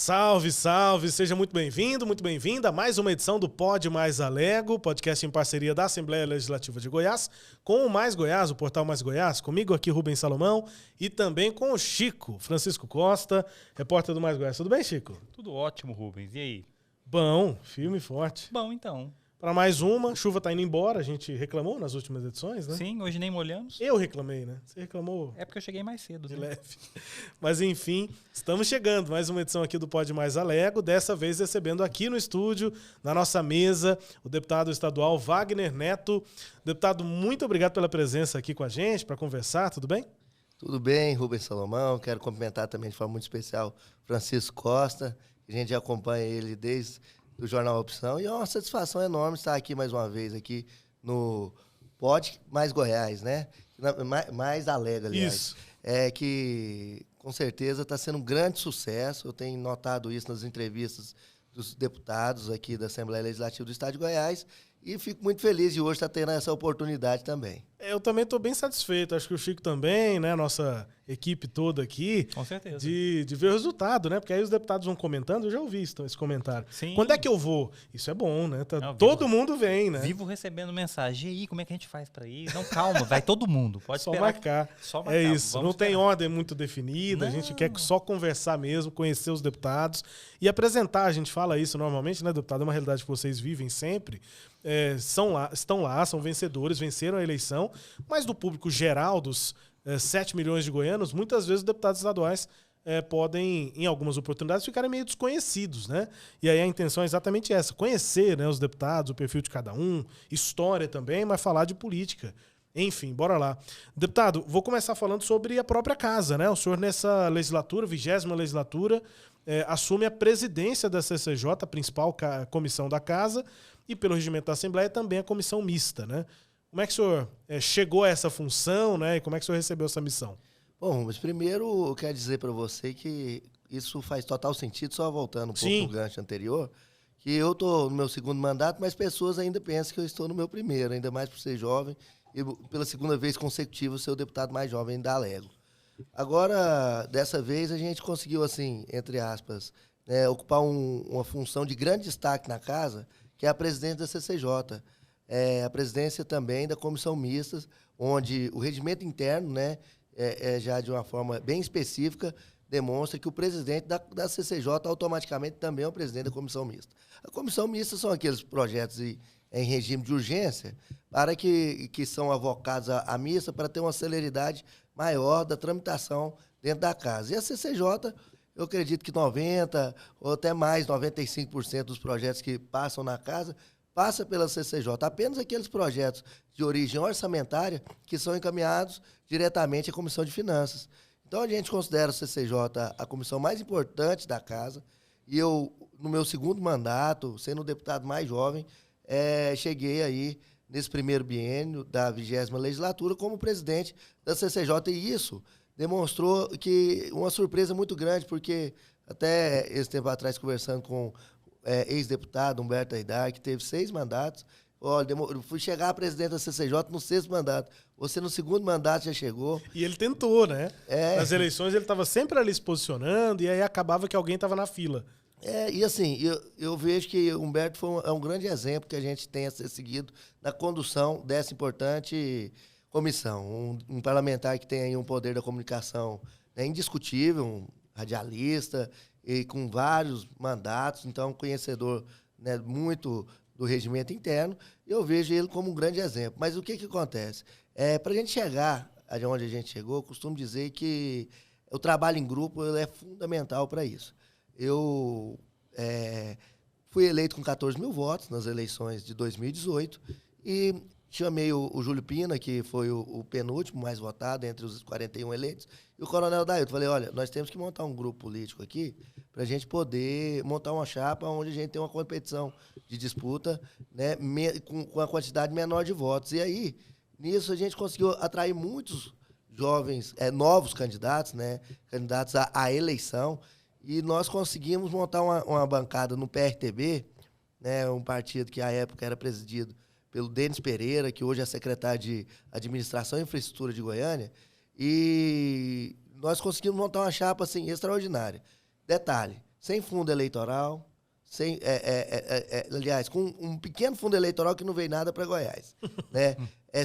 Salve, salve! Seja muito bem-vindo, muito bem-vinda a mais uma edição do Pod Mais Alego, podcast em parceria da Assembleia Legislativa de Goiás, com o Mais Goiás, o portal Mais Goiás, comigo aqui Rubens Salomão e também com o Chico, Francisco Costa, repórter do Mais Goiás. Tudo bem, Chico? Tudo ótimo, Rubens. E aí? Bom, firme e forte. Bom, então. Para mais uma, chuva tá indo embora, a gente reclamou nas últimas edições, né? Sim, hoje nem molhamos. Eu reclamei, né? Você reclamou... É porque eu cheguei mais cedo. De né? leve. Mas enfim, estamos chegando. Mais uma edição aqui do Pod Mais Alego. Dessa vez recebendo aqui no estúdio, na nossa mesa, o deputado estadual Wagner Neto. Deputado, muito obrigado pela presença aqui com a gente, para conversar. Tudo bem? Tudo bem, Rubens Salomão. Quero cumprimentar também de forma muito especial Francisco Costa. A gente já acompanha ele desde o Jornal Opção. E é uma satisfação enorme estar aqui mais uma vez aqui no Pod Mais Goiás, né? Mais Alego, aliás. Isso. É que, com certeza, está sendo um grande sucesso. Eu tenho notado isso nas entrevistas dos deputados aqui da Assembleia Legislativa do Estado de Goiás e fico muito feliz de hoje estar tendo essa oportunidade também. Eu também estou bem satisfeito. Acho que o Chico também, né? Nossa equipe toda aqui. Com certeza. De ver o resultado, né? Porque aí os deputados vão comentando. Eu já ouvi esse comentário. Sim. Quando é que eu vou? Isso é bom, né? Não, todo mundo vem, né? Vivo recebendo mensagem. E aí, como é que a gente faz pra ir? Não, calma, vai todo mundo. Pode Só esperar. marcar. Só marcar. É isso. Vamos Não tem esperar. ordem muito definida. A gente Não. quer só conversar mesmo, conhecer os deputados e apresentar. A gente fala isso normalmente, né, deputado? É uma realidade que vocês vivem sempre. Estão lá, são vencedores, venceram a eleição, mas do público geral, dos 7 milhões de goianos, muitas vezes os deputados estaduais podem, em algumas oportunidades, ficarem meio desconhecidos, né? E aí a intenção é exatamente essa, conhecer, né, os deputados, o perfil de cada um, história também, mas falar de política. Enfim, bora lá. Deputado, vou começar falando sobre a própria casa, né? O senhor nessa legislatura, 20ª legislatura, assume a presidência da CCJ, a principal comissão da casa, e pelo regimento da Assembleia também a comissão mista, né? Como é que o senhor chegou a essa função, né? E como é que o senhor recebeu essa missão? Bom, mas primeiro eu quero dizer para você que isso faz total sentido, só voltando um pouco no gancho anterior, que eu estou no meu segundo mandato, mas pessoas ainda pensam que eu estou no meu primeiro, ainda mais por ser jovem, e pela segunda vez consecutiva ser o deputado mais jovem da Alego. Agora, dessa vez, a gente conseguiu, assim, entre aspas, ocupar uma função de grande destaque na casa, que é a presidência da CCJ. A presidência também da comissão mista, onde o regimento interno, né, já de uma forma bem específica, demonstra que o presidente da CCJ automaticamente também é o presidente da comissão mista. A comissão mista são aqueles projetos em regime de urgência para que são avocados à mista para ter uma celeridade maior da tramitação dentro da casa. E a CCJ, eu acredito que 90% ou até mais, 95% dos projetos que passam na casa passa pela CCJ. Apenas aqueles projetos de origem orçamentária que são encaminhados diretamente à Comissão de Finanças. Então, a gente considera a CCJ a comissão mais importante da casa. E eu, no meu segundo mandato, sendo o deputado mais jovem, cheguei aí nesse primeiro biênio da 20ª legislatura como presidente da CCJ. E isso demonstrou que uma surpresa muito grande, porque até esse tempo atrás, conversando com ex-deputado Humberto Aidar, que teve 6 mandatos, olha, fui chegar a presidente da CCJ no 6º mandato. Você no segundo mandato já chegou. E ele tentou, né? Nas eleições ele estava sempre ali se posicionando e aí acabava que alguém estava na fila. E assim, eu vejo que o Humberto é um grande exemplo que a gente tem a ser seguido na condução dessa importante comissão. Um parlamentar que tem aí um poder da comunicação, né, indiscutível, um radialista e com vários mandatos, então conhecedor, né, muito do regimento interno. Eu vejo ele como um grande exemplo. Mas o que acontece? Para a gente chegar onde a gente chegou, eu costumo dizer que o trabalho em grupo ele é fundamental para isso. Eu fui eleito com 14 mil votos nas eleições de 2018 e chamei o Júlio Pina, que foi o penúltimo mais votado entre os 41 eleitos, e o Coronel Dailton. Falei, olha, nós temos que montar um grupo político aqui para a gente poder montar uma chapa onde a gente tem uma competição de disputa, né, com a quantidade menor de votos. E aí, nisso, a gente conseguiu atrair muitos jovens, novos candidatos, né, candidatos à eleição, e nós conseguimos montar uma bancada no PRTB, né, um partido que à época era presidido pelo Denis Pereira, que hoje é secretário de Administração e Infraestrutura de Goiânia, e nós conseguimos montar uma chapa assim, extraordinária. Detalhe, sem fundo eleitoral, aliás, com um pequeno fundo eleitoral que não veio nada para Goiás. Né?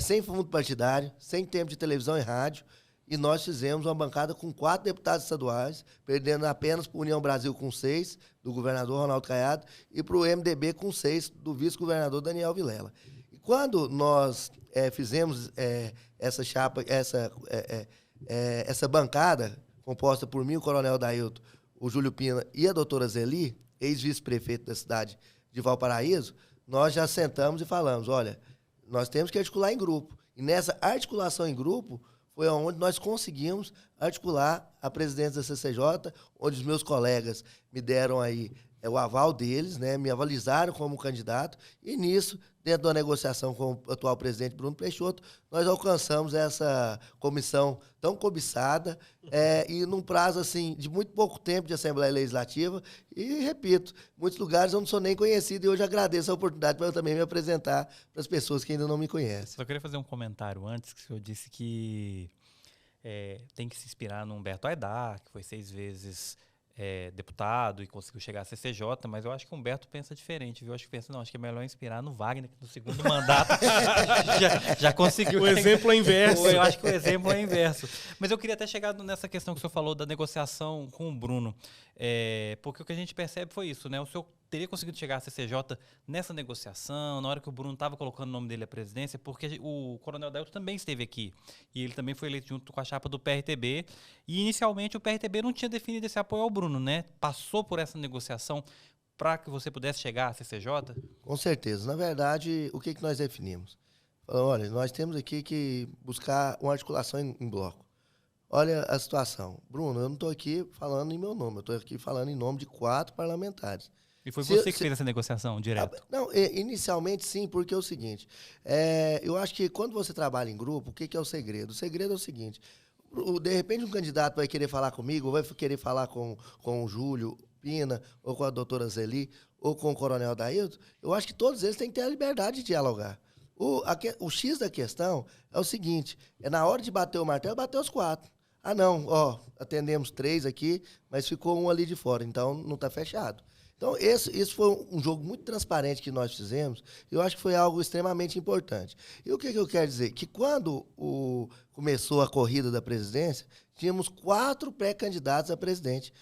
Sem fundo partidário, sem tempo de televisão e rádio, e nós fizemos uma bancada com 4 deputados estaduais, perdendo apenas para a União Brasil com 6, do governador Ronaldo Caiado, e para o MDB com 6, do vice-governador Daniel Vilela. E quando nós fizemos essa chapa, essa bancada, composta por mim, o Coronel Dailton, o Júlio Pina e a doutora Zeli, ex-vice-prefeito da cidade de Valparaíso, nós já sentamos e falamos, olha, nós temos que articular em grupo. E nessa articulação em grupo foi onde nós conseguimos articular a presidência da CCJ, onde os meus colegas me deram aí o aval deles, né, me avalizaram como candidato, e nisso, dentro da negociação com o atual presidente Bruno Peixoto, nós alcançamos essa comissão tão cobiçada e num prazo assim, de muito pouco tempo de Assembleia Legislativa, e repito, muitos lugares eu não sou nem conhecido, e hoje agradeço a oportunidade para eu também me apresentar para as pessoas que ainda não me conhecem. Só queria fazer um comentário antes, que o senhor disse que tem que se inspirar no Humberto Aidar, que foi 6 vezes deputado e conseguiu chegar a CCJ, mas eu acho que o Humberto pensa diferente, viu? Acho que é melhor inspirar no Wagner, que no segundo mandato já conseguiu. O exemplo é inverso. Eu acho que o exemplo é inverso. Mas eu queria até chegar nessa questão que o senhor falou da negociação com o Bruno, porque o que a gente percebe foi isso, né? O senhor teria conseguido chegar à CCJ nessa negociação, na hora que o Bruno estava colocando o nome dele à presidência, porque o Coronel Dailton também esteve aqui, e ele também foi eleito junto com a chapa do PRTB, e inicialmente o PRTB não tinha definido esse apoio ao Bruno, né? Passou por essa negociação para que você pudesse chegar à CCJ? Com certeza. Na verdade, o que nós definimos? Falamos, olha, nós temos aqui que buscar uma articulação em bloco. Olha a situação. Bruno, eu não estou aqui falando em meu nome, eu estou aqui falando em nome de 4 parlamentares. E foi você que fez essa negociação direto? Não, inicialmente sim, porque é o seguinte, eu acho que quando você trabalha em grupo, o que é o segredo? O segredo é o seguinte, de repente um candidato vai querer falar comigo, ou vai querer falar com o Júlio Pina, ou com a doutora Zeli, ou com o Coronel Dailton, eu acho que todos eles têm que ter a liberdade de dialogar. O X da questão é o seguinte, na hora de bater o martelo, bater os 4. Ah não, atendemos 3 aqui, mas ficou um ali de fora, então não está fechado. Então, esse foi um jogo muito transparente que nós fizemos, e eu acho que foi algo extremamente importante. E o que eu quero dizer? Que quando começou a corrida da presidência, tínhamos 4 pré-candidatos a presidente.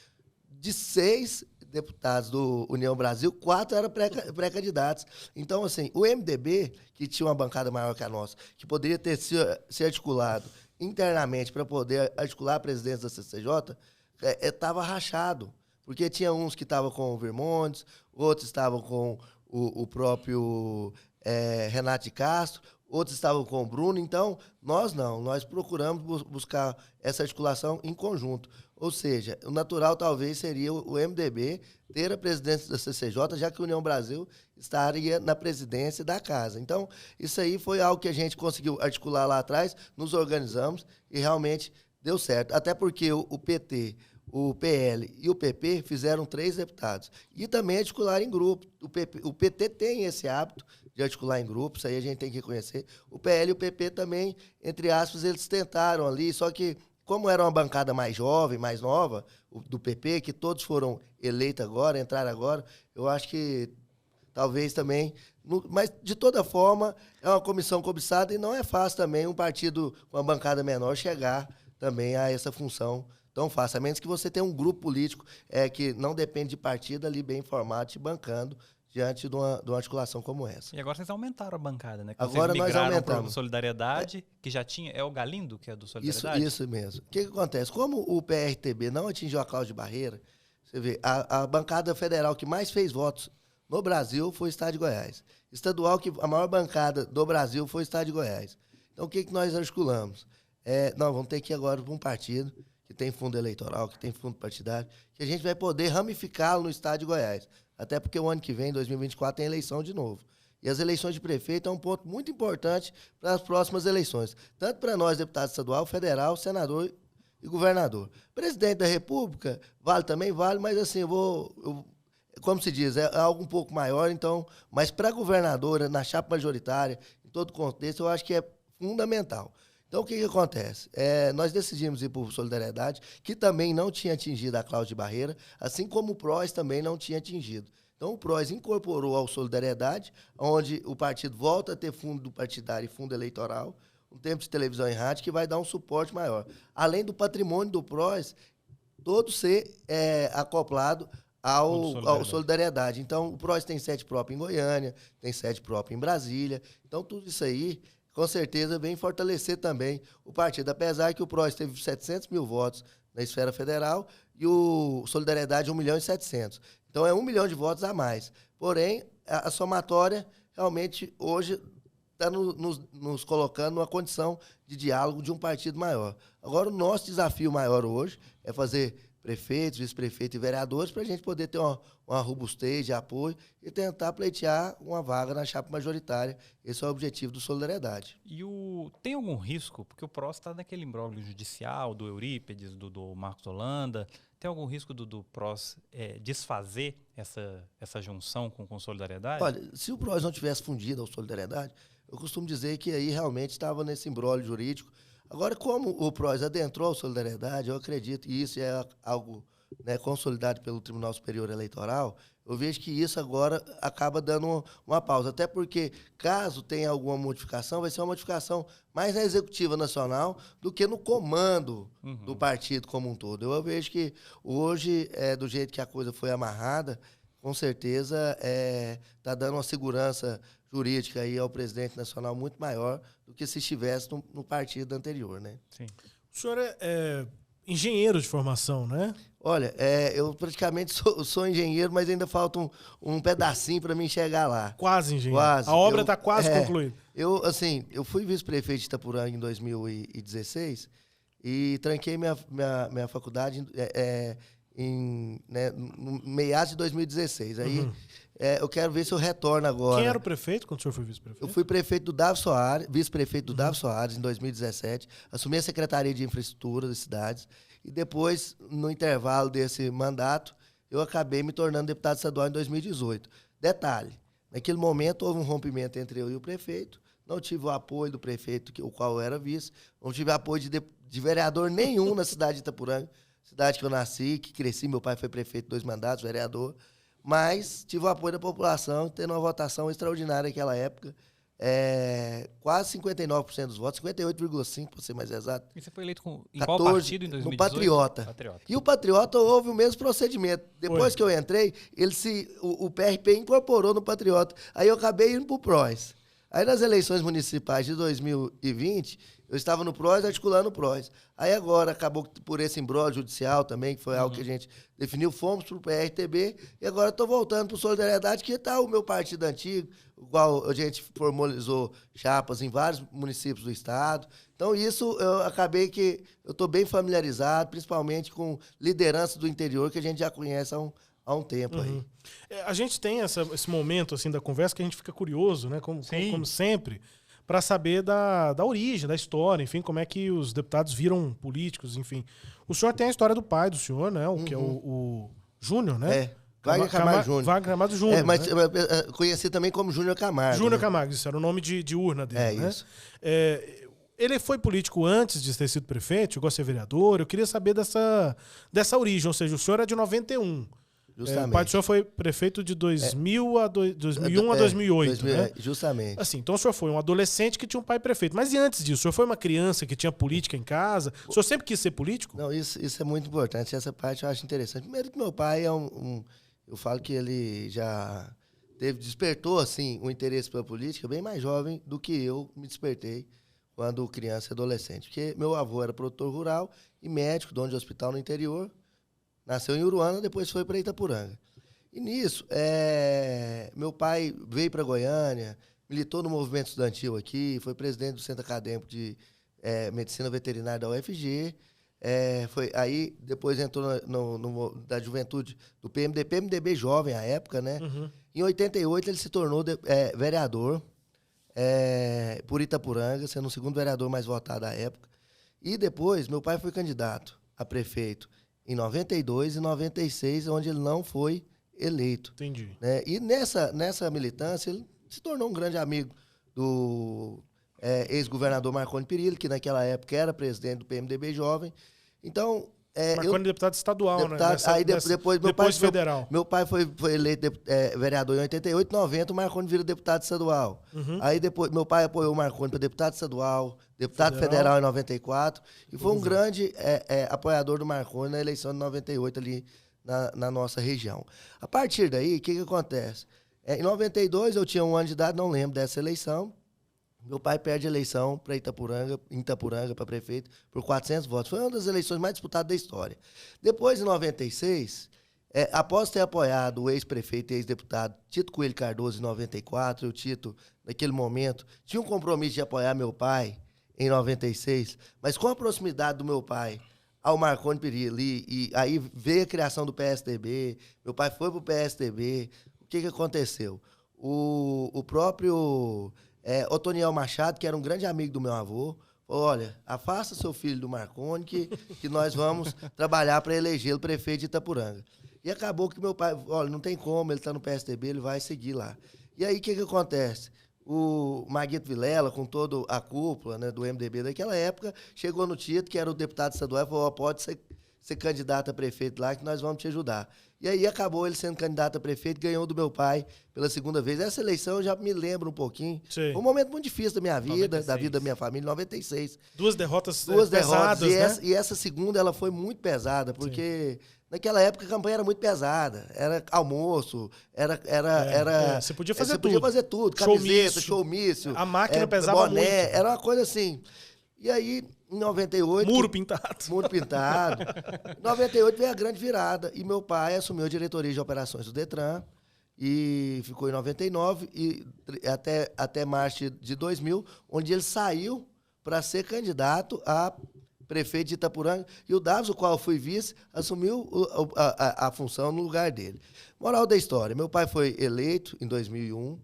De 6 deputados do União Brasil, 4 eram pré-candidatos. Então, assim, o MDB, que tinha uma bancada maior que a nossa, que poderia ter se articulado internamente para poder articular a presidência da CCJ, estava rachado. Porque tinha uns que estavam com o Vermontes, outros estavam com o próprio Renato de Castro, outros estavam com o Bruno. Então, nós procuramos buscar essa articulação em conjunto. Ou seja, o natural talvez seria o MDB ter a presidência da CCJ, já que a União Brasil estaria na presidência da casa. Então, isso aí foi algo que a gente conseguiu articular lá atrás, nos organizamos e realmente deu certo. Até porque o PT... o PL e o PP fizeram 3 deputados. E também articular em grupo. O PT tem esse hábito de articular em grupo, isso aí a gente tem que reconhecer. O PL e o PP também, entre aspas, eles tentaram ali, só que como era uma bancada mais jovem, mais nova, do PP, que todos foram eleitos agora, entraram agora, eu acho que talvez também... Mas, de toda forma, é uma comissão cobiçada e não é fácil também um partido com uma bancada menor chegar também a essa função tão fácil, a menos que você tenha um grupo político que não depende de partido ali bem formado, te bancando diante de uma articulação como essa. E agora vocês aumentaram a bancada, né? Que agora vocês nós aumentamos. Para o Solidariedade, que já tinha... É o Galindo que é do Solidariedade? Isso mesmo. O que acontece? Como o PRTB não atingiu a cláusula de barreira, você vê, a bancada federal que mais fez votos no Brasil foi o Estado de Goiás. Estadual, que a maior bancada do Brasil foi o Estado de Goiás. Então, o que nós articulamos? Nós vamos ter que ir agora para um partido que tem fundo eleitoral, que tem fundo partidário, que a gente vai poder ramificá-lo no Estado de Goiás. Até porque o ano que vem, 2024, tem eleição de novo. E as eleições de prefeito é um ponto muito importante para as próximas eleições. Tanto para nós, deputado estadual, federal, senador e governador. Presidente da República, vale também, vale, mas assim, como se diz, é algo um pouco maior, então, mas para a governadora, na chapa majoritária, em todo contexto, eu acho que é fundamental. Então, o que acontece? Nós decidimos ir por Solidariedade, que também não tinha atingido a cláusula de barreira, assim como o PROS também não tinha atingido. Então, o PROS incorporou ao Solidariedade, onde o partido volta a ter fundo partidário e fundo eleitoral, um tempo de televisão e rádio, que vai dar um suporte maior. Além do patrimônio do PROS, todo ser acoplado ao Solidariedade. Então, o PROS tem sede própria em Goiânia, tem sede própria em Brasília. Então, tudo isso aí, com certeza, vem fortalecer também o partido. Apesar que o PROS teve 700 mil votos na esfera federal e o Solidariedade 1.700.000. Então, é 1 milhão de votos a mais. Porém, a somatória, realmente, hoje, está nos colocando numa condição de diálogo de um partido maior. Agora, o nosso desafio maior hoje é fazer prefeitos, vice-prefeitos e vereadores para a gente poder ter uma robustez de apoio e tentar pleitear uma vaga na chapa majoritária. Esse é o objetivo do Solidariedade. E tem algum risco, porque o PROS está naquele imbróglio judicial do Eurípides, do Marcos Holanda, tem algum risco do PROS desfazer essa junção com Solidariedade? Olha, se o PROS não tivesse fundido ao Solidariedade, eu costumo dizer que aí realmente estava nesse imbróglio jurídico. Agora, como o PROS adentrou a Solidariedade, eu acredito, e isso é algo, né, consolidado pelo Tribunal Superior Eleitoral, eu vejo que isso agora acaba dando uma pausa. Até porque, caso tenha alguma modificação, vai ser uma modificação mais na Executiva Nacional do que no comando do partido como um todo. Eu vejo que hoje, do jeito que a coisa foi amarrada, com certeza está dando uma segurança jurídica aí ao presidente nacional muito maior do que se estivesse no partido anterior, né? Sim. O senhor é engenheiro de formação, né? Olha, eu praticamente sou engenheiro, mas ainda falta um pedacinho para mim chegar lá. Quase engenheiro. Quase. A obra está quase concluída. Eu fui vice-prefeito de Itapuranga em 2016 e tranquei minha faculdade no meados de 2016. Aí eu quero ver se eu retorno agora. Quem era o prefeito quando o senhor foi vice-prefeito? Eu fui prefeito do Davi Soares, vice-prefeito do Davi Soares em 2017. Assumi a Secretaria de Infraestrutura das cidades. E depois, no intervalo desse mandato, eu acabei me tornando deputado estadual em 2018. Detalhe, naquele momento houve um rompimento entre eu e o prefeito. Não tive o apoio do prefeito, o qual eu era vice. Não tive apoio de vereador nenhum na cidade de Itapuranga. Cidade que eu nasci, que cresci. Meu pai foi prefeito 2 mandatos, vereador. Mas tive o apoio da população, tendo uma votação extraordinária naquela época. Quase 59% dos votos, 58,5% para ser mais exato. E você foi eleito em qual partido em 2018? No Patriota. E o Patriota houve o mesmo procedimento. Depois que eu entrei, o PRP incorporou no Patriota. Aí eu acabei indo para o PROS. Aí nas eleições municipais de 2020, eu estava no PROS, articulando o PROS. Aí agora, acabou por esse imbróglio judicial também, que foi algo que a gente definiu, fomos para o PRTB, e agora estou voltando para o Solidariedade, que está o meu partido antigo, igual a gente formalizou chapas em vários municípios do estado. Então isso eu acabei que eu estou bem familiarizado, principalmente com liderança do interior, que a gente já conhece há um tempo aí. A gente tem esse momento assim da conversa que a gente fica curioso, né, como sempre, para saber da origem, da história, enfim, como é que os deputados viram políticos, enfim. O senhor tem a história do pai do senhor, né, que é o Júnior, né? Wagner Camargo Júnior. Wagner Camargo Júnior. Mas né? conheci também como Júnior Camargo. Júnior Camargo, isso era o nome de urna dele, né? Isso. Ele foi político antes de ter sido prefeito, chegou a ser vereador. Eu queria saber dessa origem, ou seja, o senhor é de 91. Justamente. O pai do senhor foi prefeito de 2001 a 2008, né? Justamente. Assim, então o senhor foi um adolescente que tinha um pai prefeito. Mas e antes disso? O senhor foi uma criança que tinha política em casa? O senhor sempre quis ser político? Não, isso é muito importante. Essa parte eu acho interessante. Primeiro que meu pai eu falo que ele já despertou, assim, um interesse pela política bem mais jovem do que eu me despertei quando criança e adolescente. Porque meu avô era produtor rural e médico, dono de hospital no interior. Nasceu em Uruana, depois foi para Itapuranga. E nisso, meu pai veio para Goiânia, militou no movimento estudantil aqui, foi presidente do Centro Acadêmico de Medicina Veterinária da UFG. Aí depois entrou da juventude do PMDB jovem à época, né? Em 88 ele se tornou vereador por Itapuranga, sendo o segundo vereador mais votado à época. E depois meu pai foi candidato a prefeito em 92 e 96, onde ele não foi eleito. Entendi. Né? E nessa militância, ele se tornou um grande amigo do ex-governador Marconi Perillo, que naquela época era presidente do PMDB Jovem. Então... Marconi deputado estadual, né? Aí depois federal. Meu pai foi eleito vereador em 88, 90, o Marconi vira deputado estadual. Aí depois meu pai apoiou o Marconi para deputado estadual, deputado federal em 94, e foi um grande apoiador do Marconi na eleição de 98 ali na nossa região. A partir daí, o que acontece? Em 92 eu tinha 1 ano de idade, não lembro dessa eleição. Meu pai perde a eleição para Itapuranga, para prefeito, por 400 votos. Foi uma das eleições mais disputadas da história. Depois, em 96, após ter apoiado o ex-prefeito e ex-deputado Tito Coelho Cardoso em 94, o Tito, naquele momento, tinha um compromisso de apoiar meu pai em 96, mas com a proximidade do meu pai ao Marconi Perillo, e aí veio a criação do PSDB, meu pai foi para o PSDB, o que aconteceu? O próprio... Otoniel Machado, que era um grande amigo do meu avô, falou, olha, afasta seu filho do Marconi, que nós vamos trabalhar para elegê-lo prefeito de Itapuranga. E acabou que meu pai, olha, não tem como, ele está no PSDB, ele vai seguir lá. E aí, o que acontece? O Maguito Vilela, com toda a cúpula, né, do MDB daquela época, chegou no Tito, que era o deputado estadual, e falou, pode ser candidato a prefeito lá, que nós vamos te ajudar. E aí acabou ele sendo candidato a prefeito, ganhou do meu pai pela segunda vez. Essa eleição eu já me lembro um pouquinho. Sim. Foi um momento muito difícil da minha vida, 96. da vida da minha família, em 96. Duas derrotas pesadas, né? E essa segunda, ela foi muito pesada, porque naquela época a campanha era muito pesada. Era almoço, você podia fazer tudo. Podia fazer tudo. Camiseta, showmício. A máquina pesava boné, muito. Era uma coisa assim. E aí, em 98... Muro pintado. Em 98 veio a grande virada. E meu pai assumiu a diretoria de operações do Detran. E ficou em 99 e até março de 2000, onde ele saiu para ser candidato a prefeito de Itapuranga. E o Davis, o qual eu fui vice, assumiu a função no lugar dele. Moral da história. Meu pai foi eleito em 2000,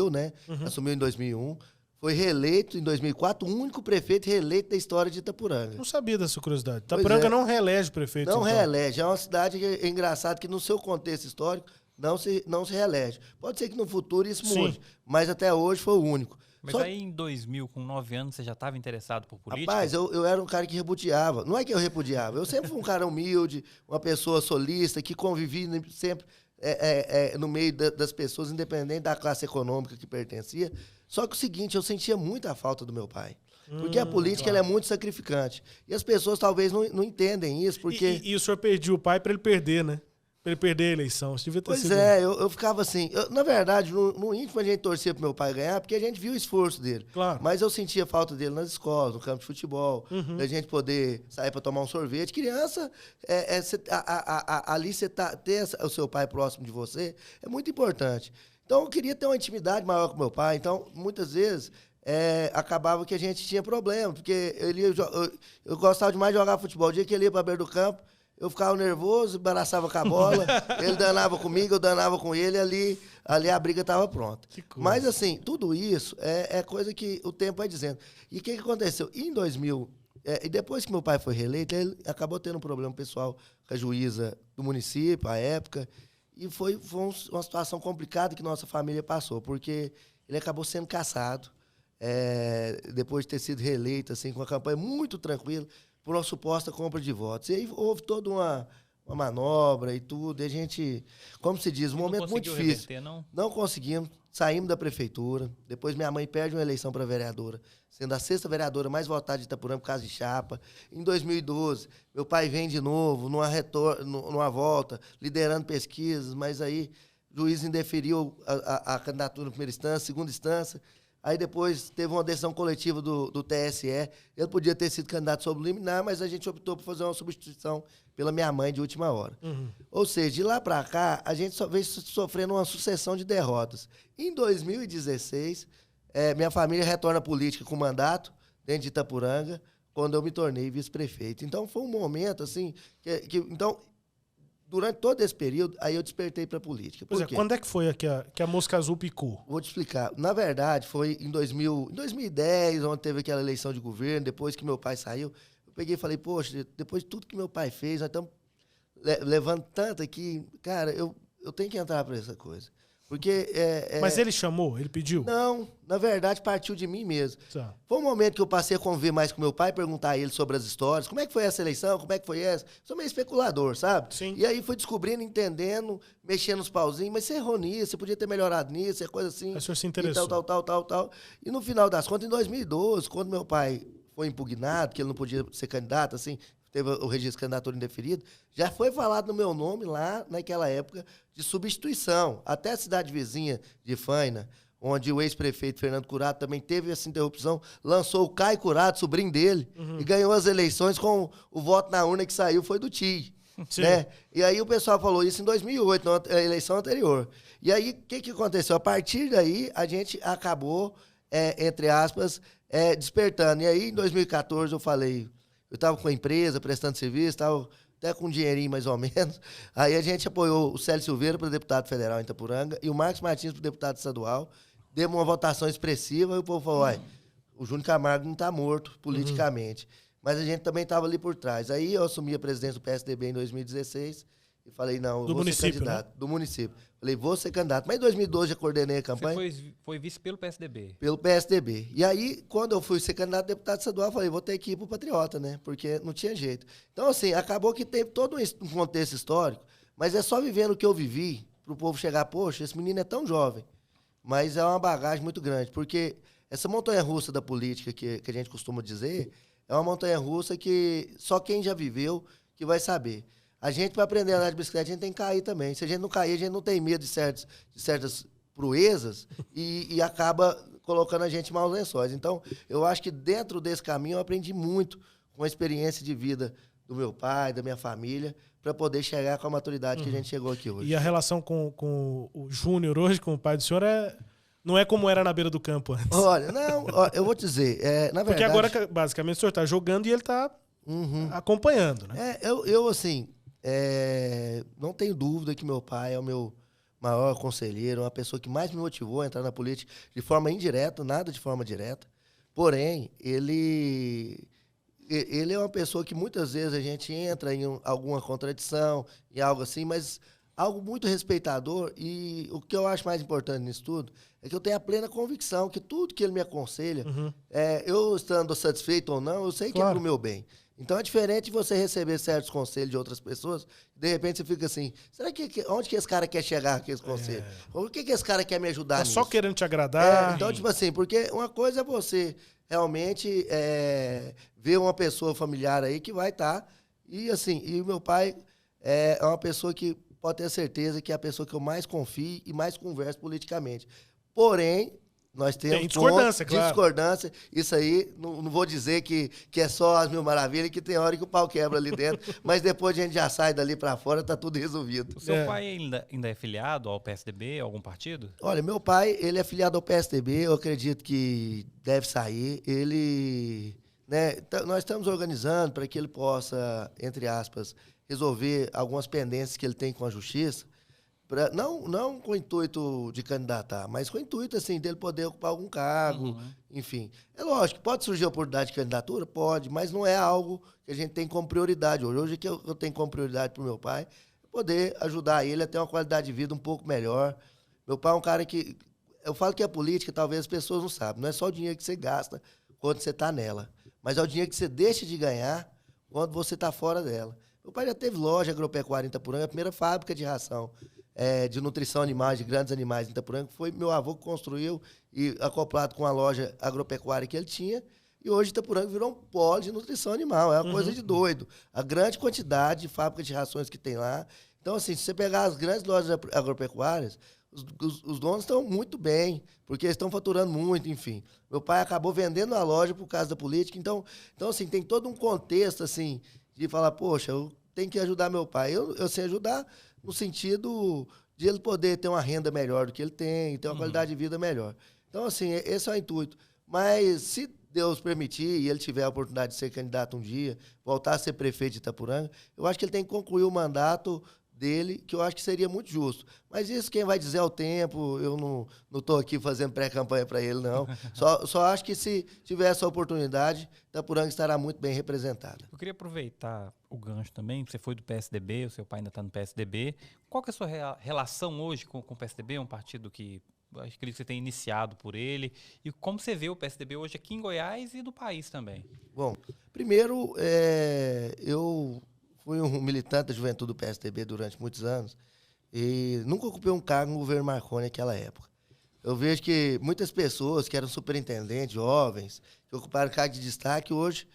né? Assumiu em 2001. Foi reeleito em 2004, o único prefeito reeleito da história de Itapuranga. Não sabia dessa curiosidade. Itapuranga não reelege prefeito. Não reelege. É uma cidade que é engraçado que no seu contexto histórico não se reelege. Pode ser que no futuro isso mude, mas até hoje foi o único. Mas aí em 2000, com 9 anos, você já estava interessado por política? Rapaz, eu era um cara que repudiava. Não é que eu repudiava. Eu sempre fui um cara humilde, uma pessoa solista, que convivi sempre no meio das pessoas, independente da classe econômica que pertencia. Só que o seguinte, eu sentia muita falta do meu pai. Porque a política ela é muito sacrificante. E as pessoas talvez não entendem isso, porque... E o senhor perdia o pai para ele perder, né? Para ele perder a eleição. Isso devia ter Pois sido... eu ficava assim... na verdade, no íntimo a gente torcia pro meu pai ganhar, porque a gente viu o esforço dele. Claro. Mas eu sentia falta dele nas escolas, no campo de futebol, da gente poder sair para tomar um sorvete. Criança, ali você ter o seu pai próximo de você é muito importante. Então, eu queria ter uma intimidade maior com meu pai. Então, muitas vezes, acabava que a gente tinha problema, porque eu gostava demais de jogar futebol. O dia que ele ia para a beira do campo, eu ficava nervoso, embaraçava com a bola, ele danava comigo, eu danava com ele, ali a briga estava pronta. Mas, assim, tudo isso é coisa que o tempo vai dizendo. E o que aconteceu? Em 2000, e depois que meu pai foi reeleito, ele acabou tendo um problema pessoal com a juíza do município, à época. E foi uma situação complicada que nossa família passou, porque ele acabou sendo cassado, depois de ter sido reeleito, assim, com uma campanha muito tranquila, por uma suposta compra de votos. E aí houve toda uma manobra e tudo, e a gente, como se diz, um momento muito difícil. Reverter, não? Não conseguimos, saímos da prefeitura, depois minha mãe perde uma eleição para vereadora, sendo a 6ª vereadora mais votada de Itapuranga por causa de chapa. Em 2012, meu pai vem de novo, numa volta, liderando pesquisas, mas aí o juiz indeferiu a candidatura na primeira instância, segunda instância. Aí depois teve uma decisão coletiva do TSE. Ele podia ter sido candidato sob liminar, mas a gente optou por fazer uma substituição pela minha mãe de última hora. Ou seja, de lá para cá, a gente só vem sofrendo uma sucessão de derrotas. Em 2016, minha família retorna à política com mandato dentro de Itapuranga, quando eu me tornei vice-prefeito. Então, foi um momento, assim, então, durante todo esse período, aí eu despertei para a política. Pois quando é que foi que a mosca azul picou? Vou te explicar. Na verdade, foi em 2010, onde teve aquela eleição de governo, depois que meu pai saiu. Eu peguei e falei, poxa, depois de tudo que meu pai fez, nós estamos levando tanto aqui, cara, eu tenho que entrar para essa coisa. Porque Mas ele chamou? Ele pediu? Não, na verdade partiu de mim mesmo. Tá. Foi um momento que eu passei a conviver mais com meu pai, perguntar a ele sobre as histórias, como é que foi essa eleição, como é que foi essa. Sou meio especulador, sabe? Sim. E aí fui descobrindo, entendendo, mexendo nos pauzinhos, mas você errou nisso, você podia ter melhorado nisso, é coisa assim. Aí o senhor se interessou. E tal. E no final das contas, em 2012, quando meu pai foi impugnado, que ele não podia ser candidato, assim, teve o registro de candidatura indeferido, já foi falado no meu nome lá, naquela época, de substituição. Até a cidade vizinha de Faina, onde o ex-prefeito Fernando Curado também teve essa interrupção, lançou o Caio Curado, sobrinho dele, e ganhou as eleições com o voto na urna que saiu, foi do TI. Né? E aí o pessoal falou isso em 2008, na eleição anterior. E aí, o que aconteceu? A partir daí, a gente acabou, entre aspas, despertando. E aí, em 2014, eu falei... Eu estava com a empresa, prestando serviço, estava até com um dinheirinho mais ou menos. Aí a gente apoiou o Célio Silveira para deputado federal em Itapuranga e o Marcos Martins para deputado estadual. Demos uma votação expressiva e o povo falou, o Júnior Camargo não está morto politicamente. Mas a gente também estava ali por trás. Aí eu assumi a presidência do PSDB em 2016 e falei, não, eu vou ser candidato. Né? Do município. Falei, vou ser candidato. Mas em 2012 já coordenei a campanha. Você foi vice pelo PSDB? Pelo PSDB. E aí, quando eu fui ser candidato a deputado estadual, eu falei, vou ter que ir pro Patriota, né? Porque não tinha jeito. Então, assim, acabou que teve todo um contexto histórico, mas é só vivendo o que eu vivi pro povo chegar, poxa, esse menino é tão jovem, mas é uma bagagem muito grande, porque essa montanha-russa da política que a gente costuma dizer, é uma montanha-russa que só quem já viveu que vai saber. A gente, para aprender a andar de bicicleta, a gente tem que cair também. Se a gente não cair, a gente não tem medo de certas proezas e acaba colocando a gente em maus lençóis. Então, eu acho que dentro desse caminho eu aprendi muito com a experiência de vida do meu pai, da minha família, para poder chegar com a maturidade que a gente chegou aqui hoje. E a relação com o Júnior hoje, com o pai do senhor, não é como era na beira do campo antes. Olha, não, eu vou te dizer, na verdade... Porque agora, basicamente, o senhor está jogando e ele está acompanhando, né? Eu assim... não tenho dúvida que meu pai é o meu maior conselheiro, uma pessoa que mais me motivou a entrar na política de forma indireta, nada de forma direta. Porém, ele é uma pessoa que muitas vezes a gente entra em alguma contradição, em algo assim, mas algo muito respeitador. E o que eu acho mais importante nisso tudo é que eu tenho a plena convicção que tudo que ele me aconselha, eu estando satisfeito ou não, eu sei que é pro meu bem. Então é diferente de você receber certos conselhos de outras pessoas, de repente você fica assim, será onde que esse cara quer chegar com esse conselho? O que esse cara quer me ajudar nisso? Só querendo te agradar. Então, tipo assim, porque uma coisa é você realmente ver uma pessoa familiar aí que vai estar, e assim, e o meu pai é uma pessoa que pode ter certeza que é a pessoa que eu mais confio e mais converso politicamente. Porém, nós temos discordância, claro. Discordância. Isso aí, não vou dizer que é só as mil maravilhas, que tem hora que o pau quebra ali dentro, mas depois a gente já sai dali para fora, tá tudo resolvido. O seu pai ainda é filiado ao PSDB, a algum partido? Olha, meu pai, ele é filiado ao PSDB, eu acredito que deve sair. Ele, né, nós estamos organizando para que ele possa, entre aspas, resolver algumas pendências que ele tem com a justiça. Não com o intuito de candidatar, mas com o intuito assim, dele poder ocupar algum cargo, enfim. É lógico, pode surgir a oportunidade de candidatura? Pode, mas não é algo que a gente tem como prioridade hoje. Hoje, o que eu tenho como prioridade para o meu pai é poder ajudar ele a ter uma qualidade de vida um pouco melhor. Meu pai é um cara que... Eu falo que a política, talvez as pessoas não sabem, não é só o dinheiro que você gasta quando você está nela, mas é o dinheiro que você deixa de ganhar quando você está fora dela. Meu pai já teve loja agropecuária em Itapuranga, a primeira fábrica de ração de nutrição animais, de grandes animais em Itapuranga, foi meu avô que construiu e acoplado com a loja agropecuária que ele tinha. E hoje Itapuranga virou um polo de nutrição animal. É uma coisa de doido. A grande quantidade de fábricas de rações que tem lá. Então, assim, se você pegar as grandes lojas agropecuárias, os donos estão muito bem, porque eles estão faturando muito, enfim. Meu pai acabou vendendo a loja por causa da política. Então assim, tem todo um contexto, assim, de falar, poxa, eu tenho que ajudar meu pai. Eu sei ajudar no sentido de ele poder ter uma renda melhor do que ele tem, ter uma qualidade de vida melhor. Então, assim, esse é o intuito. Mas, se Deus permitir e ele tiver a oportunidade de ser candidato um dia, voltar a ser prefeito de Itapuranga, eu acho que ele tem que concluir o mandato dele, que eu acho que seria muito justo. Mas isso quem vai dizer é o tempo, eu não estou aqui fazendo pré-campanha para ele, não. Só acho que se tiver essa oportunidade, Itaporanga estará muito bem representada. Eu queria aproveitar o gancho também, você foi do PSDB, o seu pai ainda está no PSDB. Qual que é a sua relação hoje com o PSDB? É um partido que acho que você tem iniciado por ele. E como você vê o PSDB hoje aqui em Goiás e no país também? Bom, primeiro, eu fui um militante da juventude do PSDB durante muitos anos e nunca ocupei um cargo no governo Marconi naquela época. Eu vejo que muitas pessoas que eram superintendentes, jovens, que ocuparam cargo de destaque, hoje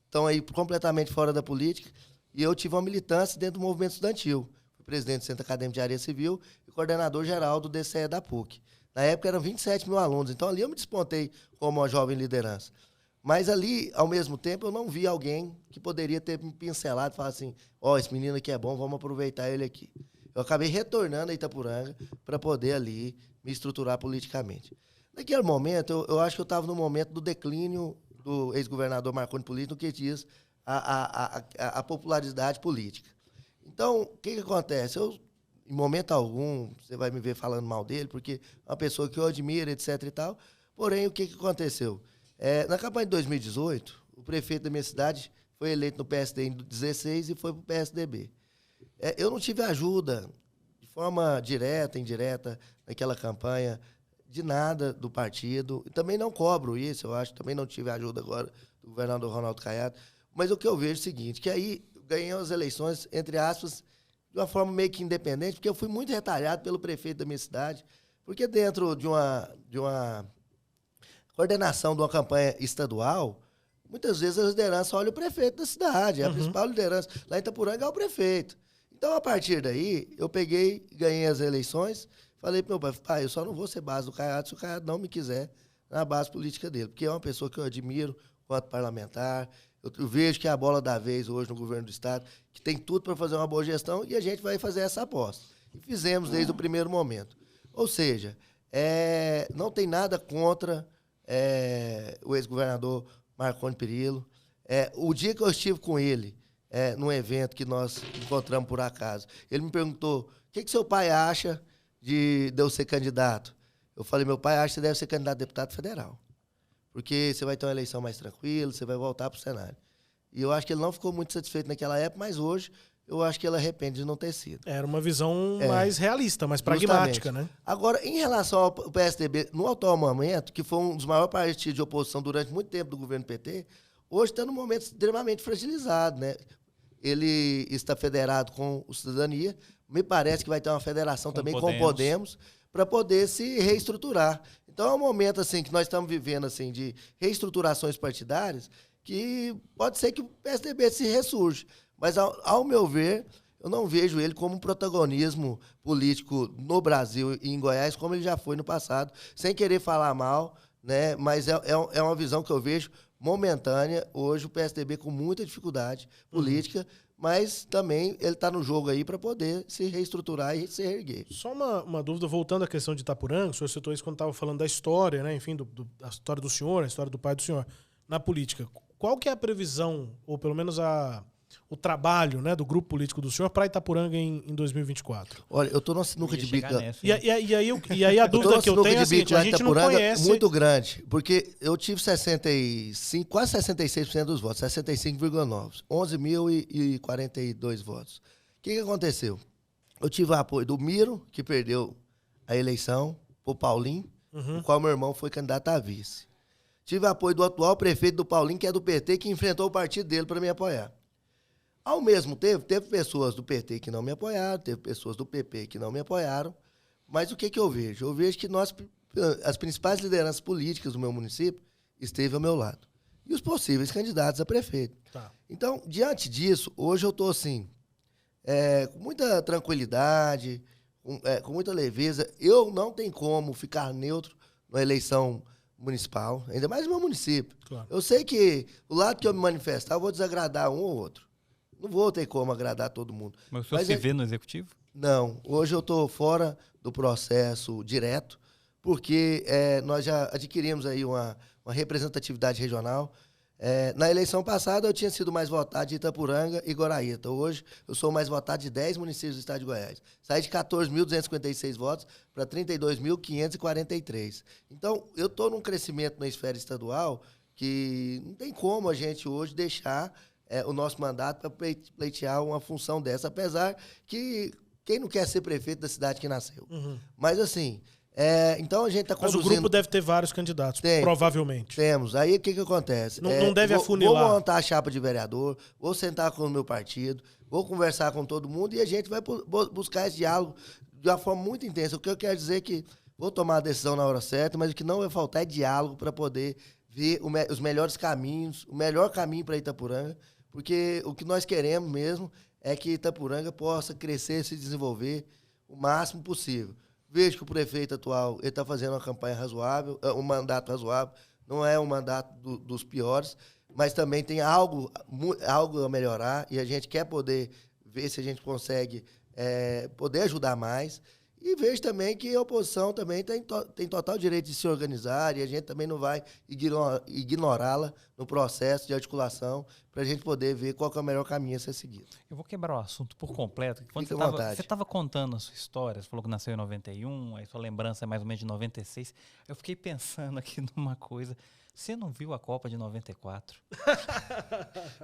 estão aí completamente fora da política. E eu tive uma militância dentro do movimento estudantil. Fui presidente do Centro Acadêmico de Engenharia Civil e coordenador geral do DCE da PUC. Na época eram 27 mil alunos, então ali eu me despontei como uma jovem liderança. Mas ali, ao mesmo tempo, eu não vi alguém que poderia ter me pincelado e falar assim, esse menino aqui é bom, vamos aproveitar ele aqui. Eu acabei retornando a Itaporanga para poder ali me estruturar politicamente. Naquele momento, eu acho que eu estava no momento do declínio do ex-governador Marconi Político, no que diz a popularidade política. Então, o que acontece? Em momento algum, você vai me ver falando mal dele, porque é uma pessoa que eu admiro, etc. e tal. Porém, o que aconteceu? Na campanha de 2018, o prefeito da minha cidade foi eleito no PSD em 2016 e foi para o PSDB. Eu não tive ajuda, de forma direta, indireta, naquela campanha, de nada do partido. E também não cobro isso, eu acho. Também não tive ajuda agora do governador Ronaldo Caiado. Mas o que eu vejo é o seguinte, que aí ganhei as eleições, entre aspas, de uma forma meio que independente, porque eu fui muito retalhado pelo prefeito da minha cidade, porque dentro de uma coordenação de uma campanha estadual, muitas vezes a liderança olha o prefeito da cidade, a principal liderança lá em Itaporanga é o prefeito. Então, a partir daí, eu peguei, ganhei as eleições, falei para meu pai, eu só não vou ser base do Caiado se o Caiado não me quiser na base política dele, porque é uma pessoa que eu admiro quanto parlamentar. Eu vejo que é a bola da vez hoje no governo do estado, que tem tudo para fazer uma boa gestão e a gente vai fazer essa aposta. E fizemos desde o primeiro momento. Ou seja, não tem nada contra o ex-governador Marconi Perillo. O dia que eu estive com ele, num evento que nós encontramos por acaso, ele me perguntou, o que seu pai acha de eu ser candidato? Eu falei, meu pai acha que você deve ser candidato a deputado federal. Porque você vai ter uma eleição mais tranquila, você vai voltar para o cenário. E eu acho que ele não ficou muito satisfeito naquela época, mas hoje eu acho que ele arrepende de não ter sido. Era uma visão mais realista, mais pragmática, né? Agora, em relação ao PSDB, no atual momento, que foi um dos maiores partidos de oposição durante muito tempo do governo PT, hoje está num momento extremamente fragilizado, né? Ele está federado com o Cidadania, me parece que vai ter uma federação também com o Podemos, para poder se reestruturar. Então, é um momento assim, que nós estamos vivendo assim, de reestruturações partidárias, que pode ser que o PSDB se ressurja. Mas, ao meu ver, eu não vejo ele como um protagonismo político no Brasil e em Goiás, como ele já foi no passado, sem querer falar mal, né? Mas é uma visão que eu vejo momentânea. Hoje o PSDB com muita dificuldade política, mas também ele está no jogo aí para poder se reestruturar e se reerguer. Só uma dúvida, voltando à questão de Itaporanga, o senhor citou isso quando estava falando da história, né? Enfim, da história do senhor, a história do pai do senhor na política. Qual que é a previsão, ou pelo menos o trabalho, né, do grupo político do senhor para Itaporanga em 2024? Olha, eu estou numa sinuca de bico. E aí a dúvida que eu tenho é a seguinte, a gente não conhece... muito grande, porque eu tive 65, quase 66% dos votos, 65,9%, 11.042 votos. O que aconteceu? Eu tive o apoio do Miro, que perdeu a eleição, pro Paulinho, o qual meu irmão foi candidato a vice. Tive apoio do atual prefeito do Paulinho, que é do PT, que enfrentou o partido dele para me apoiar. Ao mesmo tempo, teve pessoas do PT que não me apoiaram, teve pessoas do PP que não me apoiaram, mas o que eu vejo? Eu vejo que as principais lideranças políticas do meu município esteve ao meu lado. E os possíveis candidatos a prefeito. Tá. Então, diante disso, hoje eu estou assim, com muita tranquilidade, com muita leveza. Eu não tenho como ficar neutro na eleição municipal, ainda mais no meu município. Claro. Eu sei que o lado que eu me manifestar, eu vou desagradar um ou outro. Não vou ter como agradar todo mundo. Mas o senhor se vê no executivo? Não. Hoje eu estou fora do processo direto, porque nós já adquirimos aí uma representatividade regional. Na eleição passada, eu tinha sido mais votado de Itaporanga e Goraíta. Hoje, eu sou mais votado de 10 municípios do estado de Goiás. Saí de 14.256 votos para 32.543. Então, eu estou num crescimento na esfera estadual que não tem como a gente hoje deixar o nosso mandato para pleitear uma função dessa, apesar que quem não quer ser prefeito da cidade que nasceu? Uhum. Mas, assim... então a gente está conduzindo... Mas o grupo deve ter vários candidatos, provavelmente. Temos. Aí o que acontece? Não deve afunilar. Vou montar a chapa de vereador, vou sentar com o meu partido, vou conversar com todo mundo e a gente vai buscar esse diálogo de uma forma muito intensa. O que eu quero dizer é que vou tomar a decisão na hora certa, mas o que não vai faltar é diálogo para poder ver os melhores caminhos, o melhor caminho para Itaporanga, porque o que nós queremos mesmo é que Itaporanga possa crescer e se desenvolver o máximo possível. Vejo que o prefeito atual está fazendo uma campanha razoável, um mandato razoável, não é um mandato dos piores, mas também tem algo a melhorar e a gente quer poder ver se a gente consegue poder ajudar mais. E vejo também que a oposição também tem total direito de se organizar e a gente também não vai ignorá-la no processo de articulação para a gente poder ver qual que é o melhor caminho a ser seguido. Eu vou quebrar o assunto por completo. Quando Fique à vontade. Você estava contando a sua história, você falou que nasceu em 91, aí sua lembrança é mais ou menos de 96. Eu fiquei pensando aqui numa coisa. Você não viu a Copa de 94?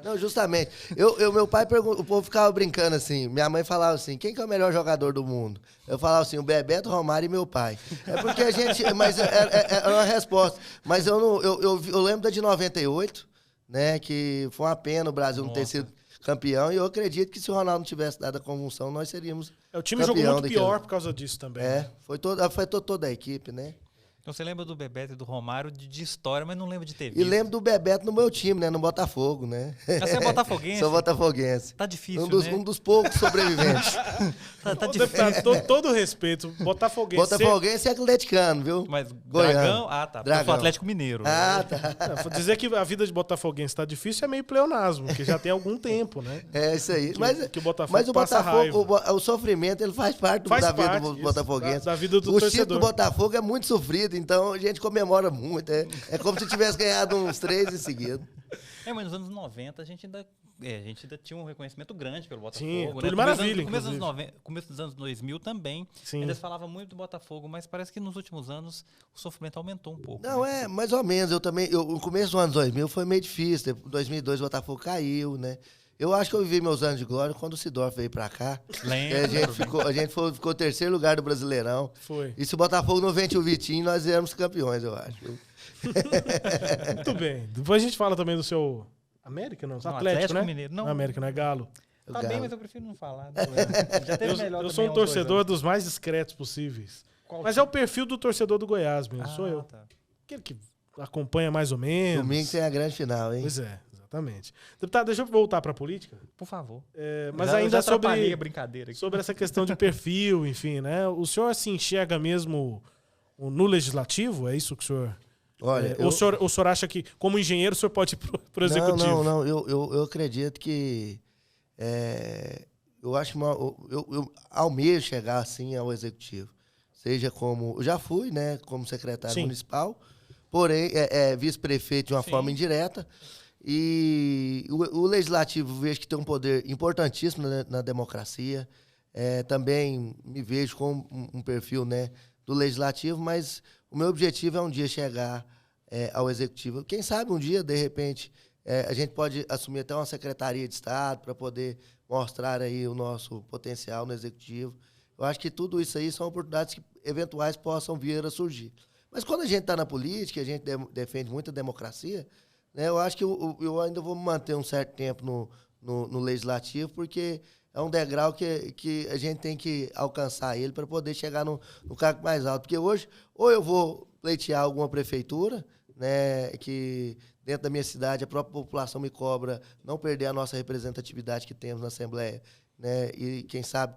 Não, justamente. Meu pai perguntou, o povo ficava brincando assim. Minha mãe falava assim: quem que é o melhor jogador do mundo? Eu falava assim: o Bebeto, Romário e meu pai. É porque a gente. Mas é uma resposta. Mas eu lembro da de 98, né? Que foi uma pena o Brasil não ter sido campeão. E eu acredito que se o Ronaldo não tivesse dado a convulsão, nós seríamos. O time jogou muito pior por causa disso também. Foi toda a equipe, né? Então você lembra do Bebeto e do Romário de história, mas não lembra de ter visto. E lembro do Bebeto no meu time, né? No Botafogo, né? Você é botafoguense? Sou botafoguense. Tá difícil, né? Um dos poucos sobreviventes. tá difícil. Deputado, todo respeito, botafoguense. Botafoguense é atleticano, viu? Mas Goiano. Dragão? Ah, tá. Dragão. Eu sou Atlético Mineiro. Ah, tá. Não, dizer que a vida de botafoguense tá difícil é meio pleonasmo, porque já tem algum tempo, né? É isso aí. Mas o Botafogo mas o passa Botafogo, o sofrimento, ele faz parte da vida do botafoguense. Da vida do o torcedor. título do Botafogo é muito sofrido, então a gente comemora muito. É como se tivesse ganhado uns 3 em seguida. Mas nos anos 90 a gente ainda tinha um reconhecimento grande pelo Botafogo. Sim, né? tudo maravilha, começo dos anos 2000 também. Sim. Ainda se falava muito do Botafogo, mas parece que nos últimos anos o sofrimento aumentou um pouco. Não, né? mais ou menos. No começo dos anos 2000 foi meio difícil. Em 2002 o Botafogo caiu, né? Eu acho que eu vivi meus anos de glória quando o Sidorf veio pra cá. A gente ficou terceiro lugar do Brasileirão. Foi. E se o Botafogo não vence o Vitinho, nós éramos campeões, eu acho. Muito bem. Depois a gente fala também do seu... América, não? Atlético, né? Mineiro. Não, América, não é Galo. Tá bem, mas eu prefiro não falar. Já teve melhor eu sou um torcedor dos mais discretos possíveis. Mas é o perfil do torcedor do Goiás mesmo, sou eu. Tá. Aquele que acompanha mais ou menos. Domingo tem a grande final, hein? Pois é, exatamente. Deputado, deixa eu voltar para a política. Por favor. Mas ainda sobre, brincadeira aqui. sobre essa questão de perfil, enfim, né? O senhor se enxerga mesmo no legislativo? É isso que o senhor... Olha, o senhor acha que, como engenheiro, o senhor pode ir pro executivo? Não. Eu acredito que... eu acho que eu almejo chegar assim ao executivo. Seja como... Eu já fui, né? Como secretário municipal. Porém, vice-prefeito de uma forma indireta. E o legislativo vejo que tem um poder importantíssimo na democracia. Também me vejo com um perfil, né, do legislativo, mas o meu objetivo é um dia chegar ao executivo. Quem sabe um dia, de repente, a gente pode assumir até uma secretaria de Estado para poder mostrar aí o nosso potencial no executivo. Eu acho que tudo isso aí são oportunidades que eventuais possam vir a surgir. Mas quando a gente está na política, a gente defende muito a democracia, né, eu acho que eu ainda vou me manter um certo tempo no legislativo, porque é um degrau que a gente tem que alcançar ele para poder chegar no cargo mais alto. Porque hoje, ou eu vou pleitear alguma prefeitura, né, que dentro da minha cidade a própria população me cobra não perder a nossa representatividade que temos na Assembleia, né, e quem sabe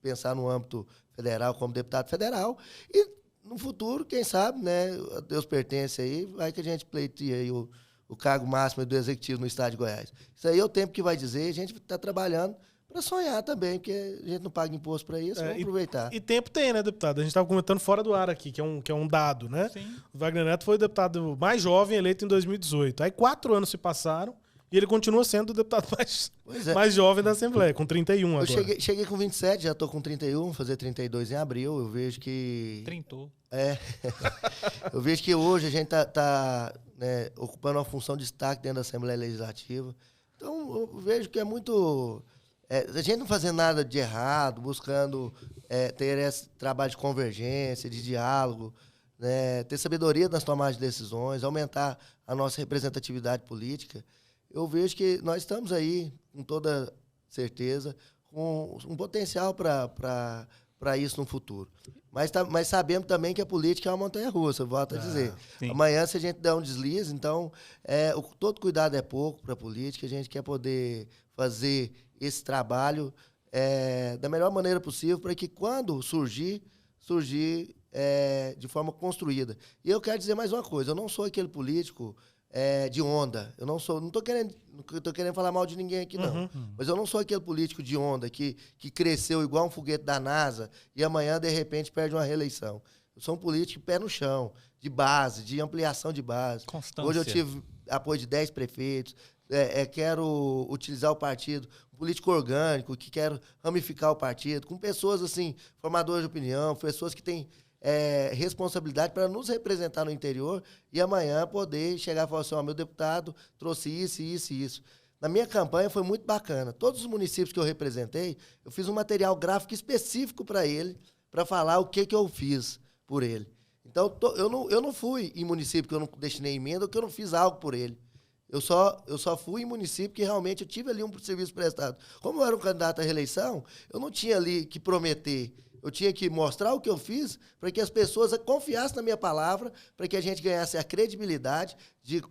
pensar no âmbito federal como deputado federal, e no futuro, quem sabe, né, a Deus pertence aí, vai que a gente pleiteia aí o cargo máximo do executivo no estado de Goiás. Isso aí é o tempo que vai dizer, a gente está trabalhando Para sonhar também, porque a gente não paga imposto para isso, vamos aproveitar. E tempo tem, né, deputado? A gente estava comentando fora do ar aqui, que é um dado, né? Sim. O Wagner Neto foi o deputado mais jovem eleito em 2018. Aí 4 anos se passaram e ele continua sendo o deputado mais jovem da Assembleia, com 31 agora. Eu cheguei com 27, já estou com 31, vou fazer 32 em abril. Eu vejo que... Trintou. Eu vejo que hoje a gente tá né, ocupando uma função de destaque dentro da Assembleia Legislativa. Então, eu vejo que é muito... a gente não fazendo nada de errado, buscando ter esse trabalho de convergência, de diálogo, né, ter sabedoria nas tomadas de decisões, aumentar a nossa representatividade política. Eu vejo que nós estamos aí, com toda certeza, com um potencial para isso no futuro. Mas sabemos também que a política é uma montanha-russa, eu volto a dizer. Sim. Amanhã, se a gente der um deslize, então, todo cuidado é pouco para a política, a gente quer poder fazer esse trabalho da melhor maneira possível para que, quando surgir de forma construída. E eu quero dizer mais uma coisa, eu não sou aquele político de onda. Eu não estou querendo falar mal de ninguém aqui, não. Mas eu não sou aquele político de onda que cresceu igual um foguete da NASA e amanhã, de repente, perde uma reeleição. Eu sou um político de pé no chão, de base, de ampliação de base. Constância. Hoje eu tive apoio de 10 prefeitos, quero utilizar o partido, um político orgânico, que quero ramificar o partido, com pessoas assim, formadoras de opinião, pessoas que têm responsabilidade para nos representar no interior e amanhã poder chegar e falar assim, meu deputado trouxe isso, isso e isso. Na minha campanha foi muito bacana. Todos os municípios que eu representei, eu fiz um material gráfico específico para ele, para falar o que eu fiz por ele. Então, eu não fui em município que eu não destinei emenda ou que eu não fiz algo por ele. Eu só fui em município que realmente eu tive ali um serviço prestado. Como eu era um candidato à reeleição, eu não tinha ali que prometer. Eu tinha que mostrar o que eu fiz para que as pessoas confiassem na minha palavra, para que a gente ganhasse a credibilidade de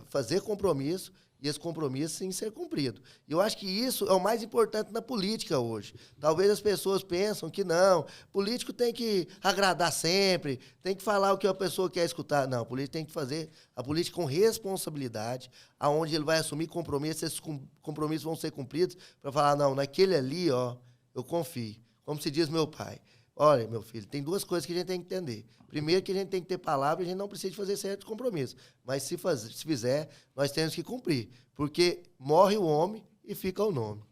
fazer compromisso e esse compromisso sim ser cumprido. E eu acho que isso é o mais importante na política hoje. Talvez as pessoas pensam que não, político tem que agradar sempre, tem que falar o que a pessoa quer escutar. Não, o político tem que fazer a política com responsabilidade, aonde ele vai assumir compromissos, esses compromissos vão ser cumpridos para falar, não, naquele ali, eu confio. Como se diz meu pai. Olha, meu filho, tem 2 coisas que a gente tem que entender. Primeiro, que a gente tem que ter palavra e a gente não precisa fazer certos compromissos. Mas se fizer, nós temos que cumprir. Porque morre o homem e fica o nome.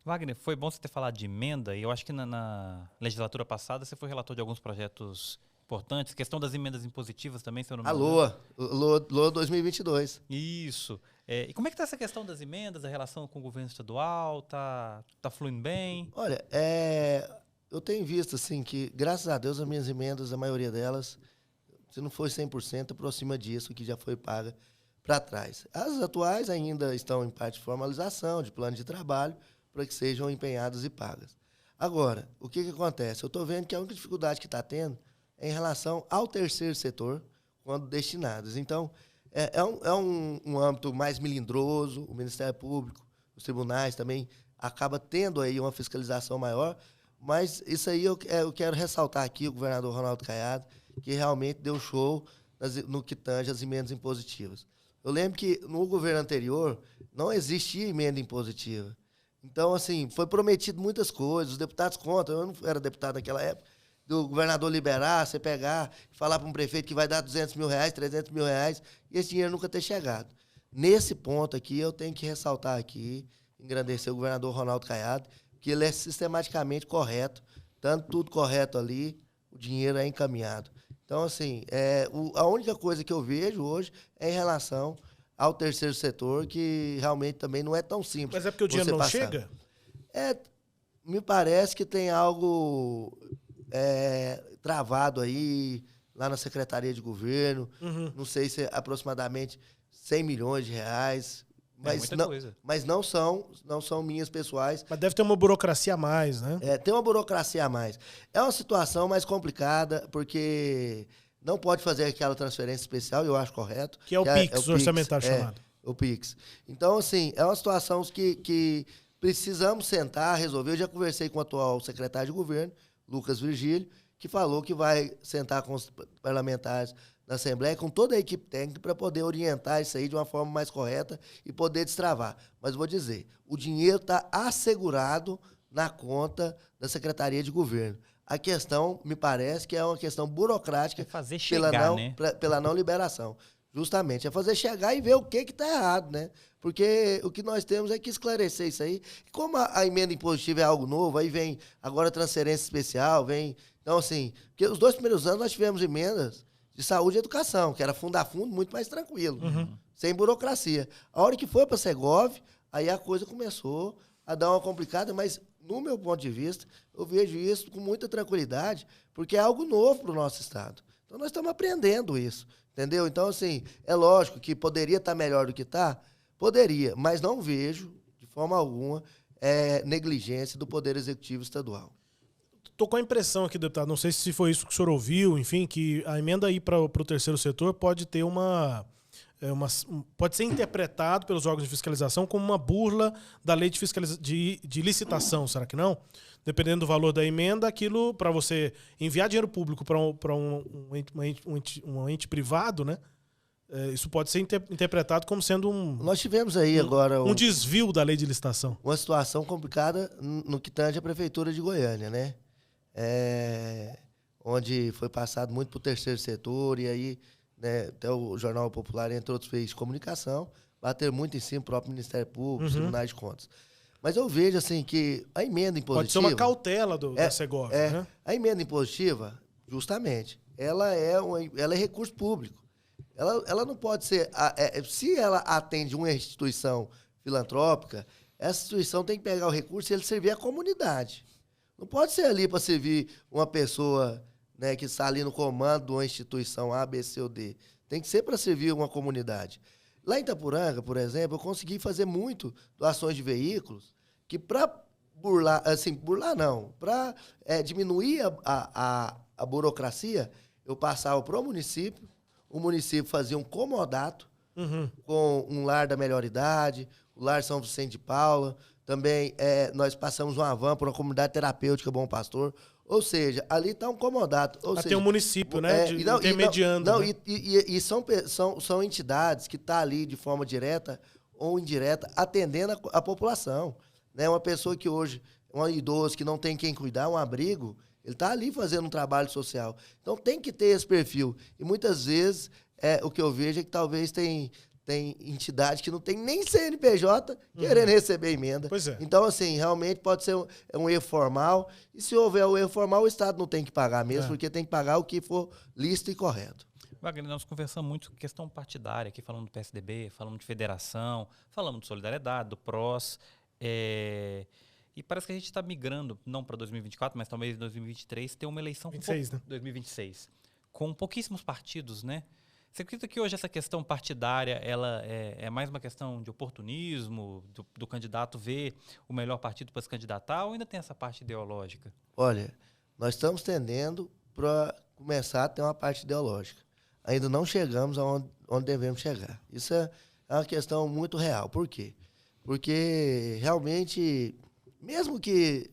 Wagner, foi bom você ter falado de emenda. E eu acho que na legislatura passada você foi relator de alguns projetos importantes. Questão das emendas impositivas também, se eu não me engano. LOA 2022. Isso. E como é que está essa questão das emendas, a relação com o governo estadual? Tá fluindo bem? Olha, eu tenho visto assim que, graças a Deus, as minhas emendas, a maioria delas, se não for 100%, aproxima disso que já foi paga para trás. As atuais ainda estão em parte de formalização, de plano de trabalho, para que sejam empenhadas e pagas. Agora, o que acontece? Eu estou vendo que a única dificuldade que está tendo é em relação ao terceiro setor, quando destinadas. Então, é um âmbito mais melindroso, o Ministério Público, os tribunais também acaba tendo aí uma fiscalização maior, mas isso aí eu quero ressaltar aqui o governador Ronaldo Caiado, que realmente deu show no que tange as emendas impositivas. Eu lembro que no governo anterior não existia emenda impositiva. Então, assim, foi prometido muitas coisas, os deputados contam, eu não era deputado naquela época, do governador liberar, você pegar e falar para um prefeito que vai dar 200 mil reais, 300 mil reais, e esse dinheiro nunca ter chegado. Nesse ponto aqui, eu tenho que ressaltar aqui, engrandecer o governador Ronaldo Caiado, que ele é sistematicamente correto, tanto tudo correto ali, o dinheiro é encaminhado. Então, assim, a única coisa que eu vejo hoje é em relação ao terceiro setor, que realmente também não é tão simples. Mas é porque o dinheiro não chega? Me parece que tem algo travado aí, lá na Secretaria de Governo, não sei se é aproximadamente 100 milhões de reais, mas não são minhas pessoais. Mas deve ter uma burocracia a mais, né? Tem uma burocracia a mais. É uma situação mais complicada, porque não pode fazer aquela transferência especial, eu acho correto. Que é o PIX, o orçamentário chamado. O PIX. Então, assim, é uma situação que precisamos sentar, resolver. Eu já conversei com o atual secretário de governo, Lucas Virgílio, que falou que vai sentar com os parlamentares na Assembleia com toda a equipe técnica para poder orientar isso aí de uma forma mais correta e poder destravar. Mas vou dizer, o dinheiro está assegurado na conta da Secretaria de Governo. A questão, me parece, que é uma questão burocrática fazer chegar, pela não liberação. Justamente, é fazer chegar e ver o que está errado, né? Porque o que nós temos é que esclarecer isso aí. Como a emenda impositiva é algo novo, aí vem agora a transferência especial, vem... Então, assim, porque os 2 primeiros anos nós tivemos emendas de saúde e educação, que era fundo a fundo, muito mais tranquilo, sem burocracia. A hora que foi para a Segov, aí a coisa começou a dar uma complicada, mas, no meu ponto de vista, eu vejo isso com muita tranquilidade, porque é algo novo para o nosso Estado. Então, nós estamos aprendendo isso, entendeu? Então, assim, é lógico que poderia estar melhor do que está, poderia, mas não vejo, de forma alguma, negligência do Poder Executivo Estadual. Tô com a impressão aqui, deputado, não sei se foi isso que o senhor ouviu, enfim, que a emenda aí para o terceiro setor pode ter pode ser interpretado pelos órgãos de fiscalização como uma burla da lei de licitação, será que não? Dependendo do valor da emenda, aquilo, para você enviar dinheiro público para um ente privado, né? Isso pode ser interpretado como sendo Nós tivemos aí agora um desvio da lei de licitação. Uma situação complicada no que tange a Prefeitura de Goiânia, né? Onde foi passado muito para o terceiro setor e aí, né, até o Jornal Popular, entre outros veículos de comunicação, bater muito em cima do próprio Ministério Público, Tribunais de Contas. Mas eu vejo assim que a emenda impositiva... Pode ser uma cautela da Segov, né? A emenda impositiva, justamente, ela é recurso público. Ela não pode ser... se ela atende uma instituição filantrópica, essa instituição tem que pegar o recurso e ele servir à comunidade. Não pode ser ali para servir uma pessoa, né, que está ali no comando de uma instituição A, B, C ou D. Tem que ser para servir uma comunidade. Lá em Itapuranga, por exemplo, eu consegui fazer muito doações de veículos que para para diminuir a burocracia, eu passava para o município fazia um comodato com um lar da melhor idade, o lar São Vicente de Paula. Também nós passamos uma van para uma comunidade terapêutica Bom Pastor. Ou seja, ali está um comodato. Tem um município, né? Intermediando. E são entidades que estão ali de forma direta ou indireta atendendo a população. Né? Uma pessoa que hoje, um idoso que não tem quem cuidar, um abrigo, ele está ali fazendo um trabalho social. Então tem que ter esse perfil. E muitas vezes o que eu vejo é que talvez tem entidade que não tem nem CNPJ querendo receber emenda. Pois é. Então, assim, realmente pode ser um erro formal. E se houver um erro formal, o Estado não tem que pagar mesmo, porque tem que pagar o que for lícito e correto. Wagner, nós conversamos muito com questão partidária, aqui falando do PSDB, falando de federação, falamos de Solidariedade, do PROS. E parece que a gente está migrando, não para 2024, mas talvez em 2023, ter uma eleição... 2026. Com pouquíssimos partidos, né? Você acredita que hoje essa questão partidária ela é mais uma questão de oportunismo, do candidato ver o melhor partido para se candidatar, ou ainda tem essa parte ideológica? Olha, nós estamos tendendo para começar a ter uma parte ideológica. Ainda não chegamos onde devemos chegar. Isso é uma questão muito real. Por quê? Porque realmente, mesmo que,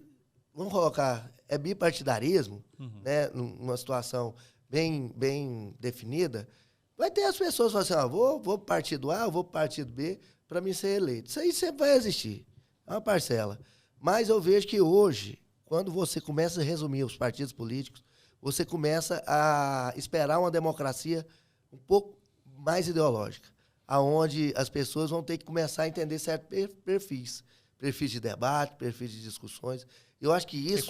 vamos colocar, bipartidarismo, né, numa situação bem definida, vai ter as pessoas que falam assim, vou pro partido A, vou pro partido B para me ser eleito. Isso aí sempre vai existir. É uma parcela. Mas eu vejo que hoje, quando você começa a resumir os partidos políticos, você começa a esperar uma democracia um pouco mais ideológica, aonde as pessoas vão ter que começar a entender certos perfis de debate, perfis de discussões. Eu acho que isso...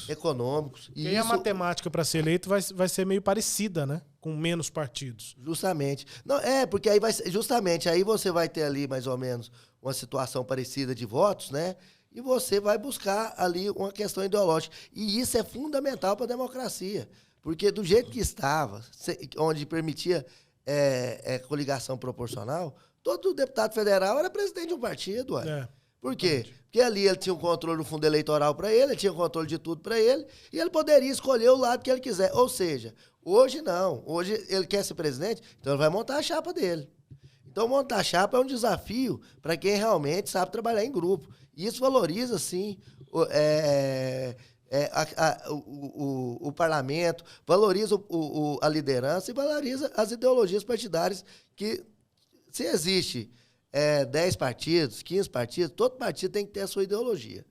Econômicos. E aí a matemática para ser eleito vai ser meio parecida, né? Com menos partidos. Justamente. Não, porque aí aí você vai ter ali mais ou menos uma situação parecida de votos, né? E você vai buscar ali uma questão ideológica. E isso é fundamental para a democracia. Porque do jeito que estava, onde permitia coligação proporcional, todo deputado federal era presidente de um partido, ué. Por quê? Porque ali ele tinha o controle do fundo eleitoral para ele tinha o controle de tudo para ele, e ele poderia escolher o lado que ele quiser. Ou seja, hoje não. Hoje ele quer ser presidente, então ele vai montar a chapa dele. Então montar a chapa é um desafio para quem realmente sabe trabalhar em grupo. E isso valoriza, sim, o parlamento, valoriza a liderança e valoriza as ideologias partidárias que, se existe 10 partidos, 15 partidos, todo partido tem que ter a sua ideologia.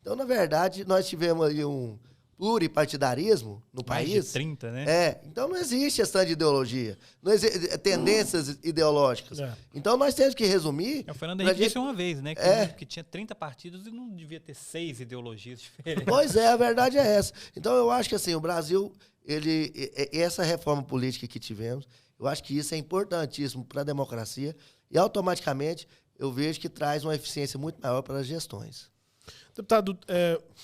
Então, na verdade, nós tivemos ali um pluripartidarismo no país. Mais de 30, né? Então não existe essa de ideologia, não existe tendências ideológicas. Então nós temos que resumir. O Fernando Henrique disse uma vez, né? Que tinha 30 partidos e não devia ter 6 ideologias diferentes. Pois é, a verdade é essa. Então eu acho que assim, o Brasil, essa reforma política que tivemos, eu acho que isso é importantíssimo para a democracia e automaticamente eu vejo que traz uma eficiência muito maior para as gestões. Deputado,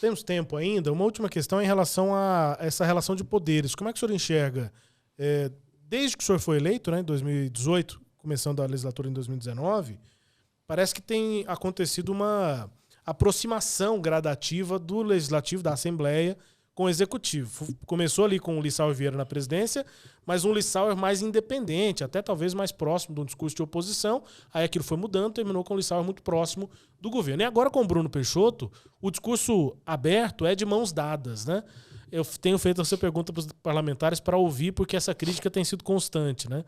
temos tempo ainda. Uma última questão em relação a essa relação de poderes. Como é que o senhor enxerga, desde que o senhor foi eleito, né, em 2018, começando a legislatura em 2019, parece que tem acontecido uma aproximação gradativa do Legislativo, da Assembleia, com o Executivo. Começou ali com o Lissauer Vieira na presidência, mas um Lissauer mais independente, até talvez mais próximo de um discurso de oposição. Aí aquilo foi mudando, terminou com o Lissauer muito próximo do governo. E agora com o Bruno Peixoto, o discurso aberto é de mãos dadas, né? Eu tenho feito essa pergunta para os parlamentares para ouvir, porque essa crítica tem sido constante, né?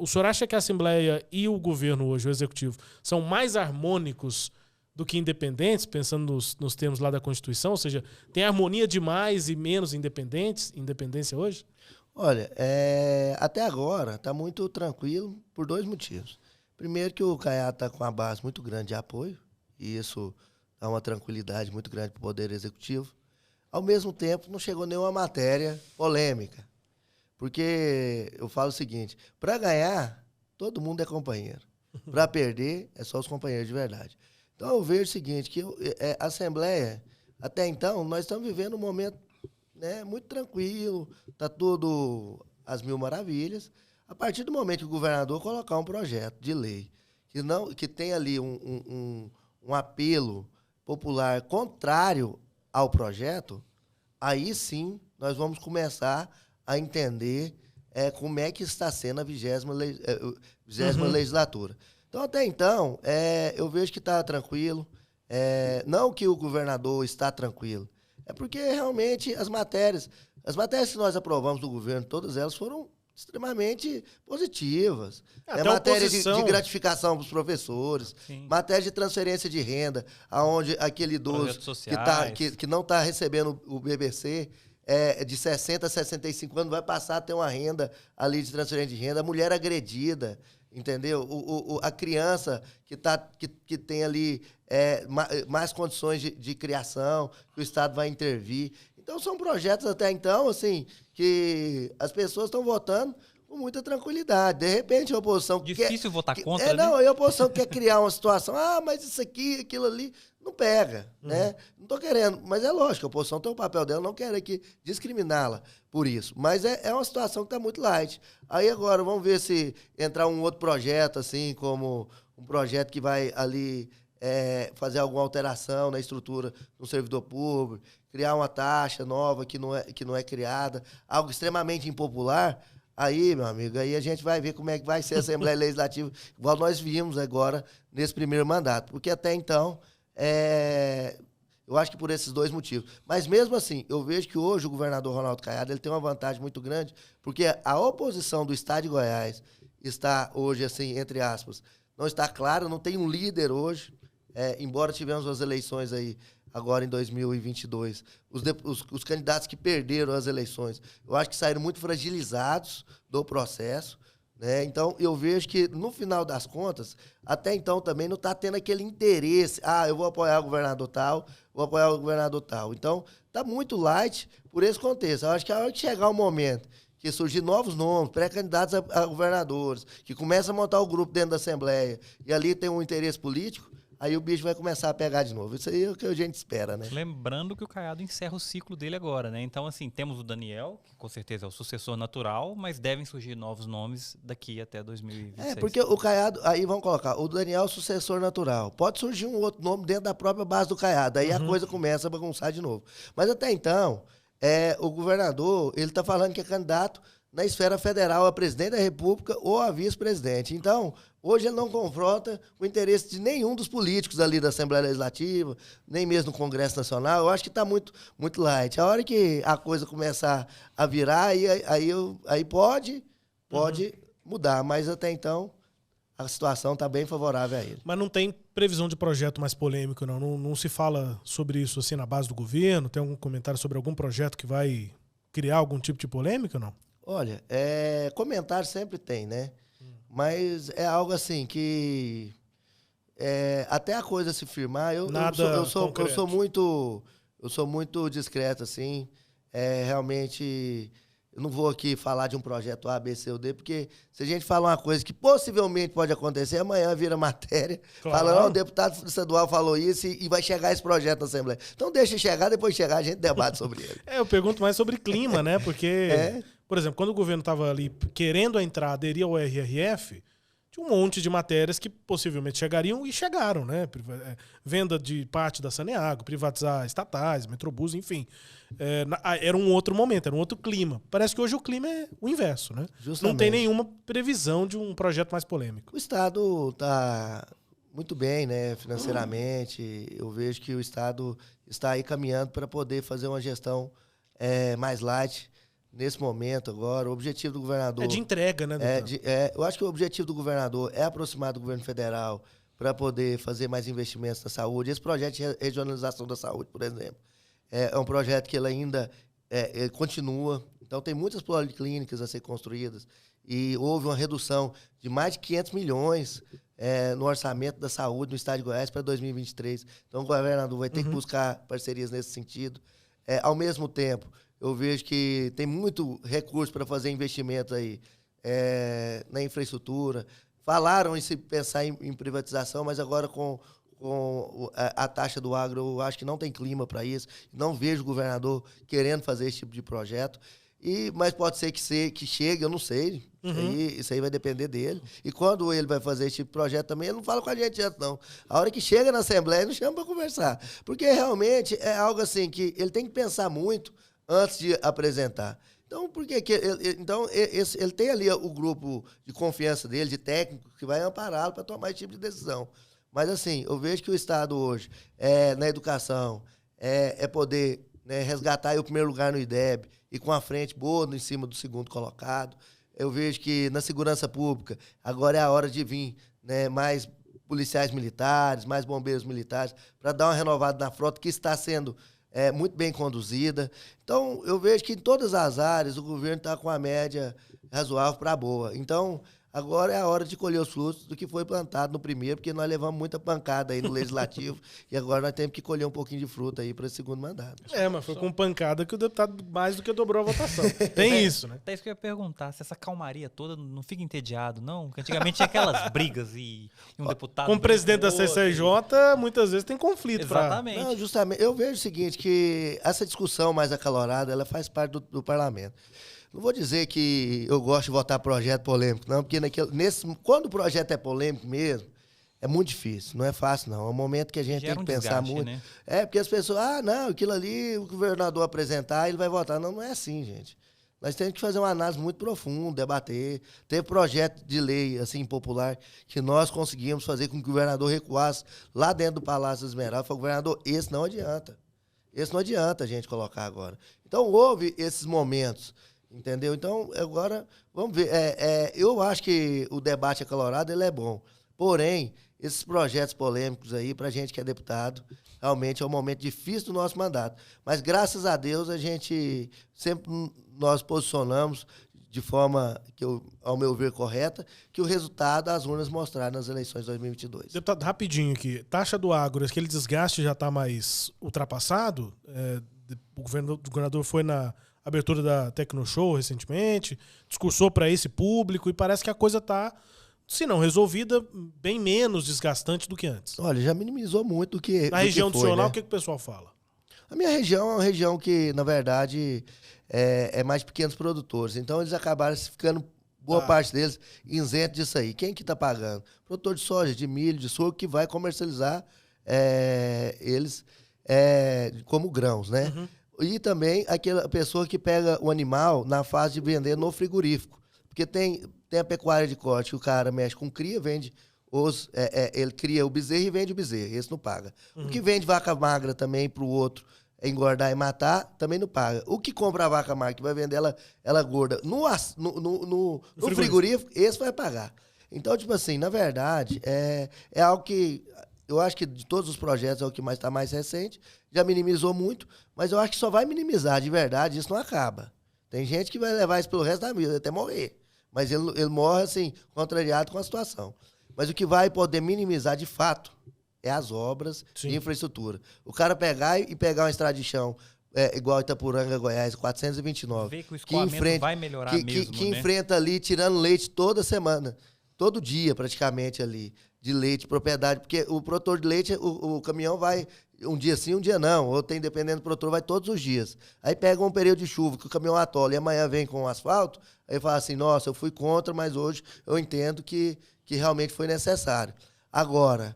O senhor acha que a Assembleia e o governo hoje, o Executivo, são mais harmônicos do que independentes, pensando nos termos lá da Constituição? Ou seja, tem harmonia de mais e menos independência hoje? Olha, até agora está muito tranquilo por 2 motivos. Primeiro que o Caiado está com uma base muito grande de apoio, e isso dá uma tranquilidade muito grande para o Poder Executivo. Ao mesmo tempo, não chegou nenhuma matéria polêmica. Porque eu falo o seguinte, para ganhar, todo mundo é companheiro. Para perder, é só os companheiros de verdade. Então eu vejo o seguinte, que a Assembleia, até então, nós estamos vivendo um momento, né, muito tranquilo, está tudo às mil maravilhas. A partir do momento que o governador colocar um projeto de lei que tem ali um apelo popular contrário ao projeto, aí sim nós vamos começar a entender como é que está sendo a 20ª legislatura. Então, até então, eu vejo que está tranquilo. Não que o governador está tranquilo. É porque, realmente, as matérias que nós aprovamos do governo, todas elas foram extremamente positivas. Matéria de gratificação para os professores, sim. Matéria de transferência de renda, onde aquele idoso que não está recebendo o BBC, de 60 a 65 anos, vai passar a ter uma renda ali de transferência de renda, a mulher agredida, entendeu? A criança que tem ali mais condições de criação, que o Estado vai intervir. Então, são projetos até então, assim, que as pessoas estão votando com muita tranquilidade. De repente, a oposição... Difícil votar contra, né? Não, a oposição quer criar uma situação, mas isso aqui, aquilo ali, não pega, né? Não estou querendo, mas é lógico, a oposição tem o papel dela, não quero aqui discriminá-la por isso. Mas é uma situação que está muito light. Aí agora, vamos ver se entrar um outro projeto, assim, como um projeto que vai ali fazer alguma alteração na estrutura do servidor público, criar uma taxa nova que não é criada, algo extremamente impopular. Aí, meu amigo, aí a gente vai ver como é que vai ser a Assembleia Legislativa, igual nós vimos agora nesse primeiro mandato. Porque até então, eu acho que por esses 2 motivos. Mas mesmo assim, eu vejo que hoje o governador Ronaldo Caiado ele tem uma vantagem muito grande, porque a oposição do Estado de Goiás está hoje, assim, entre aspas, não está clara, não tem um líder hoje, embora tivemos as eleições aí agora em 2022, os candidatos que perderam as eleições, eu acho que saíram muito fragilizados do processo, né? Então, eu vejo que, no final das contas, até então também não está tendo aquele interesse, eu vou apoiar o governador tal, vou apoiar o governador tal. Então, está muito light por esse contexto. Eu acho que a hora que chegar o momento que surgir novos nomes, pré-candidatos a governadores, que começa a montar o grupo dentro da Assembleia, e ali tem um interesse político, aí o bicho vai começar a pegar de novo. Isso aí é o que a gente espera, né? Lembrando que o Caiado encerra o ciclo dele agora, né? Então, assim, temos o Daniel, que com certeza é o sucessor natural, mas devem surgir novos nomes daqui até 2026. Porque o Caiado, aí vamos colocar, o Daniel é o sucessor natural. Pode surgir um outro nome dentro da própria base do Caiado, aí a coisa começa a bagunçar de novo. Mas até então, o governador, ele está falando que é candidato na esfera federal a presidente da República ou a vice-presidente. Então, hoje ele não confronta o interesse de nenhum dos políticos ali da Assembleia Legislativa, nem mesmo no Congresso Nacional. Eu acho que está muito, muito light. A hora que a coisa começar a virar, aí pode mudar, mas até então a situação está bem favorável a ele. Mas não tem previsão de projeto mais polêmico, não? Não se fala sobre isso assim na base do governo? Tem algum comentário sobre algum projeto que vai criar algum tipo de polêmica ou não? Olha, comentário sempre tem, né? Mas é algo assim que até a coisa se firmar, eu sou muito discreto, assim. Realmente, eu não vou aqui falar de um projeto A, B, C ou D, porque se a gente fala uma coisa que possivelmente pode acontecer, amanhã vira matéria, falando, o deputado estadual falou isso e vai chegar esse projeto na Assembleia. Então deixa chegar, depois de chegar a gente debate sobre ele. Eu pergunto mais sobre clima, né? Porque, por exemplo, quando o governo estava ali querendo aderir ao RRF, tinha um monte de matérias que possivelmente chegariam e chegaram, né? Venda de parte da Saneago, privatizar estatais, Metrobus, enfim. Era um outro momento, era um outro clima. Parece que hoje o clima é o inverso, né? Justamente. Não tem nenhuma previsão de um projeto mais polêmico. O Estado está muito bem, né, financeiramente. Eu vejo que o Estado está aí caminhando para poder fazer uma gestão mais light nesse momento agora. O objetivo do governador... É de entrega, né, doutor? Eu acho que o objetivo do governador é aproximar do governo federal para poder fazer mais investimentos na saúde. Esse projeto de regionalização da saúde, por exemplo, é um projeto que ele ainda ele continua. Então, tem muitas policlínicas a ser construídas e houve uma redução de mais de 500 milhões no orçamento da saúde no estado de Goiás para 2023. Então, o governador vai ter que buscar parcerias nesse sentido. Ao mesmo tempo, eu vejo que tem muito recurso para fazer investimento aí na infraestrutura. Falaram em se pensar em privatização, mas agora com a taxa do agro, eu acho que não tem clima para isso. Não vejo o governador querendo fazer esse tipo de projeto. Mas pode ser que chegue, eu não sei. Isso aí vai depender dele. E quando ele vai fazer esse tipo de projeto também, ele não fala com a gente antes, não. A hora que chega na Assembleia, ele não chama para conversar. Porque realmente é algo assim que ele tem que pensar muito antes de apresentar. Então, ele tem ali o grupo de confiança dele, de técnico, que vai ampará-lo para tomar esse tipo de decisão. Mas, assim, eu vejo que o Estado hoje, na educação, poder, né, resgatar aí o primeiro lugar no IDEB e com a frente boa em cima do segundo colocado. Eu vejo que na segurança pública, agora é a hora de vir, né, mais policiais militares, mais bombeiros militares, para dar uma renovada na frota que está sendo muito bem conduzida. Então, eu vejo que em todas as áreas o governo está com a média razoável para boa. Então, agora é a hora de colher os frutos do que foi plantado no primeiro, porque nós levamos muita pancada aí no Legislativo e agora nós temos que colher um pouquinho de fruta aí para esse segundo mandato. Mas foi com pancada que o deputado mais do que dobrou a votação. Tem isso, né? Até isso que eu ia perguntar, se essa calmaria toda não fica entediado, não? Porque antigamente tinha aquelas brigas e um deputado... Com o presidente da CCJ, muitas vezes tem conflito. Exatamente. Não, justamente. Eu vejo o seguinte, que essa discussão mais acalorada, ela faz parte do parlamento. Não vou dizer que eu gosto de votar projeto polêmico, não, porque quando o projeto é polêmico mesmo, é muito difícil, não é fácil, não. É um momento que a gente tem que pensar muito. Né? Porque as pessoas, não, aquilo ali, o governador apresentar, ele vai votar. Não, não é assim, gente. Nós temos que fazer uma análise muito profunda, debater. Teve projeto de lei, assim, popular, que nós conseguimos fazer com que o governador recuasse lá dentro do Palácio das Esmeraldas. Falei, governador, esse não adianta. Esse não adianta a gente colocar agora. Então, houve esses momentos. Entendeu? Então, agora, vamos ver. Eu acho que o debate acalorado ele é bom. Porém, esses projetos polêmicos aí, pra gente que é deputado, realmente é um momento difícil do nosso mandato. Mas, graças a Deus, a gente sempre nós posicionamos de forma, ao meu ver, correta, que o resultado as urnas mostraram nas eleições de 2022. Deputado, rapidinho aqui. Taxa do agro, aquele desgaste já está mais ultrapassado? O governador foi na abertura da Tecnoshow recentemente, discursou para esse público e parece que a coisa está, se não resolvida, bem menos desgastante do que antes. Olha, já minimizou muito do que na região do senhor, né? O que o pessoal fala? A minha região é uma região que, na verdade, é mais pequenos produtores. Então, eles acabaram ficando, boa parte deles, isentos disso aí. Quem que está pagando? Produtor de soja, de milho, de sorgo, que vai comercializar eles como grãos, né? E também aquela pessoa que pega o animal na fase de vender no frigorífico. Porque tem a pecuária de corte, que o cara mexe com cria, vende ele cria o bezerro e vende o bezerro. Esse não paga. O que vende vaca magra também para o outro engordar e matar, também não paga. O que compra a vaca magra, que vai vender ela gorda no frigorífico, esse vai pagar. Então, tipo assim, na verdade, é algo que eu acho que de todos os projetos é o que está mais recente, já minimizou muito, mas eu acho que só vai minimizar de verdade, isso não acaba. Tem gente que vai levar isso pelo resto da vida, até morrer. Mas ele morre, assim, contrariado com a situação. Mas o que vai poder minimizar, de fato, é as obras de infraestrutura. O cara pegar uma estrada de chão, igual Itapuranga, Goiás, 429. Vê que o escoamento vai melhorar mesmo, que enfrenta ali, tirando leite toda semana, todo dia praticamente ali, de leite, propriedade. Porque o produtor de leite, o caminhão vai um dia sim, um dia não. Ou tem, dependendo do produtor, vai todos os dias. Aí pega um período de chuva, que o caminhão atola, e amanhã vem com o asfalto, aí fala assim, nossa, eu fui contra, mas hoje eu entendo que realmente foi necessário. Agora,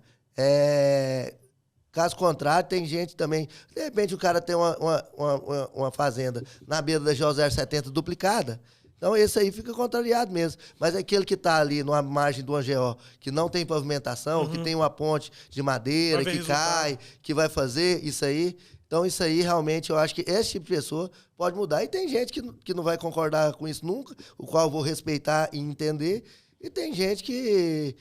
caso contrário, tem gente também... De repente o cara tem uma fazenda na beira da GO070 duplicada, então esse aí fica contrariado mesmo. Mas aquele que está ali numa margem do AGO, que não tem pavimentação, que tem uma ponte de madeira, que cai, que vai fazer isso aí... Então, isso aí, realmente, eu acho que esse tipo de pessoa pode mudar. E tem gente que não vai concordar com isso nunca, o qual eu vou respeitar e entender. E tem gente que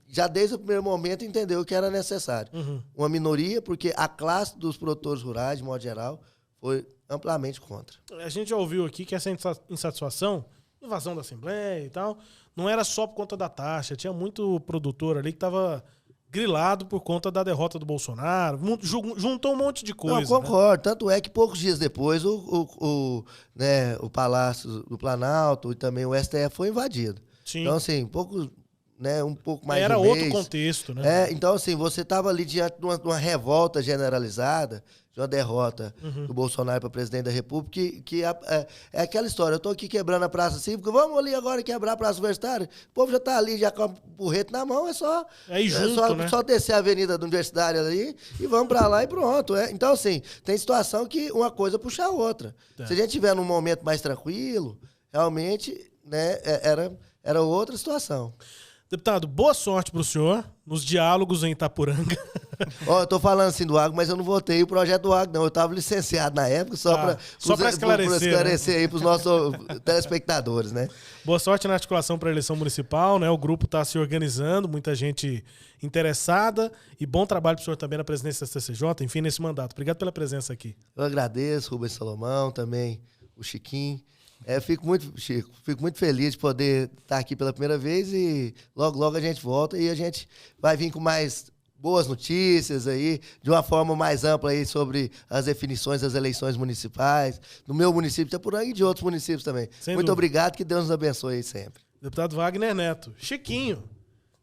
já desde o primeiro momento entendeu que era necessário. Uma minoria, porque a classe dos produtores rurais, de modo geral, foi amplamente contra. A gente já ouviu aqui que essa insatisfação, invasão da Assembleia e tal, não era só por conta da taxa. Tinha muito produtor ali que estava grilado por conta da derrota do Bolsonaro. Juntou um monte de coisa. Não, concordo. Né? Tanto é que poucos dias depois o Palácio do Planalto e também o STF foi invadido. Sim. Então, assim, um pouco mais era outro contexto, né? Então, assim, você estava ali diante de uma revolta generalizada, de uma derrota do Bolsonaro para presidente da República, que é aquela história, eu estou aqui quebrando a Praça Cívica, vamos ali agora quebrar a Praça Universitária, o povo já está ali, já com o porrete na mão, só descer a Avenida da Universitária ali e vamos para lá e pronto. Então, assim, tem situação que uma coisa puxa a outra. Se a gente estiver num momento mais tranquilo, realmente, né, era outra situação. Deputado, boa sorte para o senhor nos diálogos em Itapuranga. Eu tô falando assim do agro, mas eu não votei o projeto do agro, não. Eu estava licenciado na época, só para esclarecer aí para os nossos telespectadores, né? Boa sorte na articulação para a eleição municipal, né? O grupo está se organizando, muita gente interessada, e bom trabalho para o senhor também na presidência da CCJ, enfim, nesse mandato. Obrigado pela presença aqui. Eu agradeço, Rubens Salomão, também o Chiquinho. Fico muito feliz de poder estar aqui pela primeira vez e logo a gente volta e a gente vai vir com mais boas notícias aí, de uma forma mais ampla aí sobre as definições das eleições municipais, no meu município de Itapuranga e de outros municípios também. Muito obrigado, que Deus nos abençoe aí sempre. Deputado Wagner Neto. Chiquinho.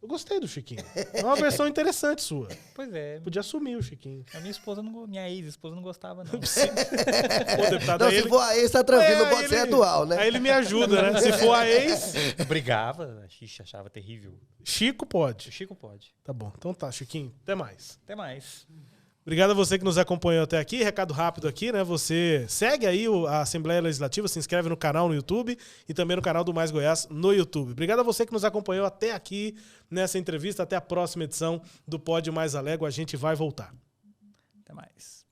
Eu gostei do Chiquinho. É uma versão interessante sua. Pois é. Podia assumir o Chiquinho. A minha ex-esposa não gostava, não. Pô, deputado, não, se for a ex, tá tranquilo, não pode ser atual, né? Aí ele me ajuda, né? Se for a ex... Brigava, a Xixi achava terrível. Chico pode. O Chico pode. Tá bom. Então tá, Chiquinho. Até mais. Até mais. Obrigado a você que nos acompanhou até aqui. Recado rápido aqui, né? Você segue aí a Assembleia Legislativa, se inscreve no canal no YouTube e também no canal do Mais Goiás no YouTube. Obrigado a você que nos acompanhou até aqui nessa entrevista. Até a próxima edição do Pode Mais Alego. A gente vai voltar. Até mais.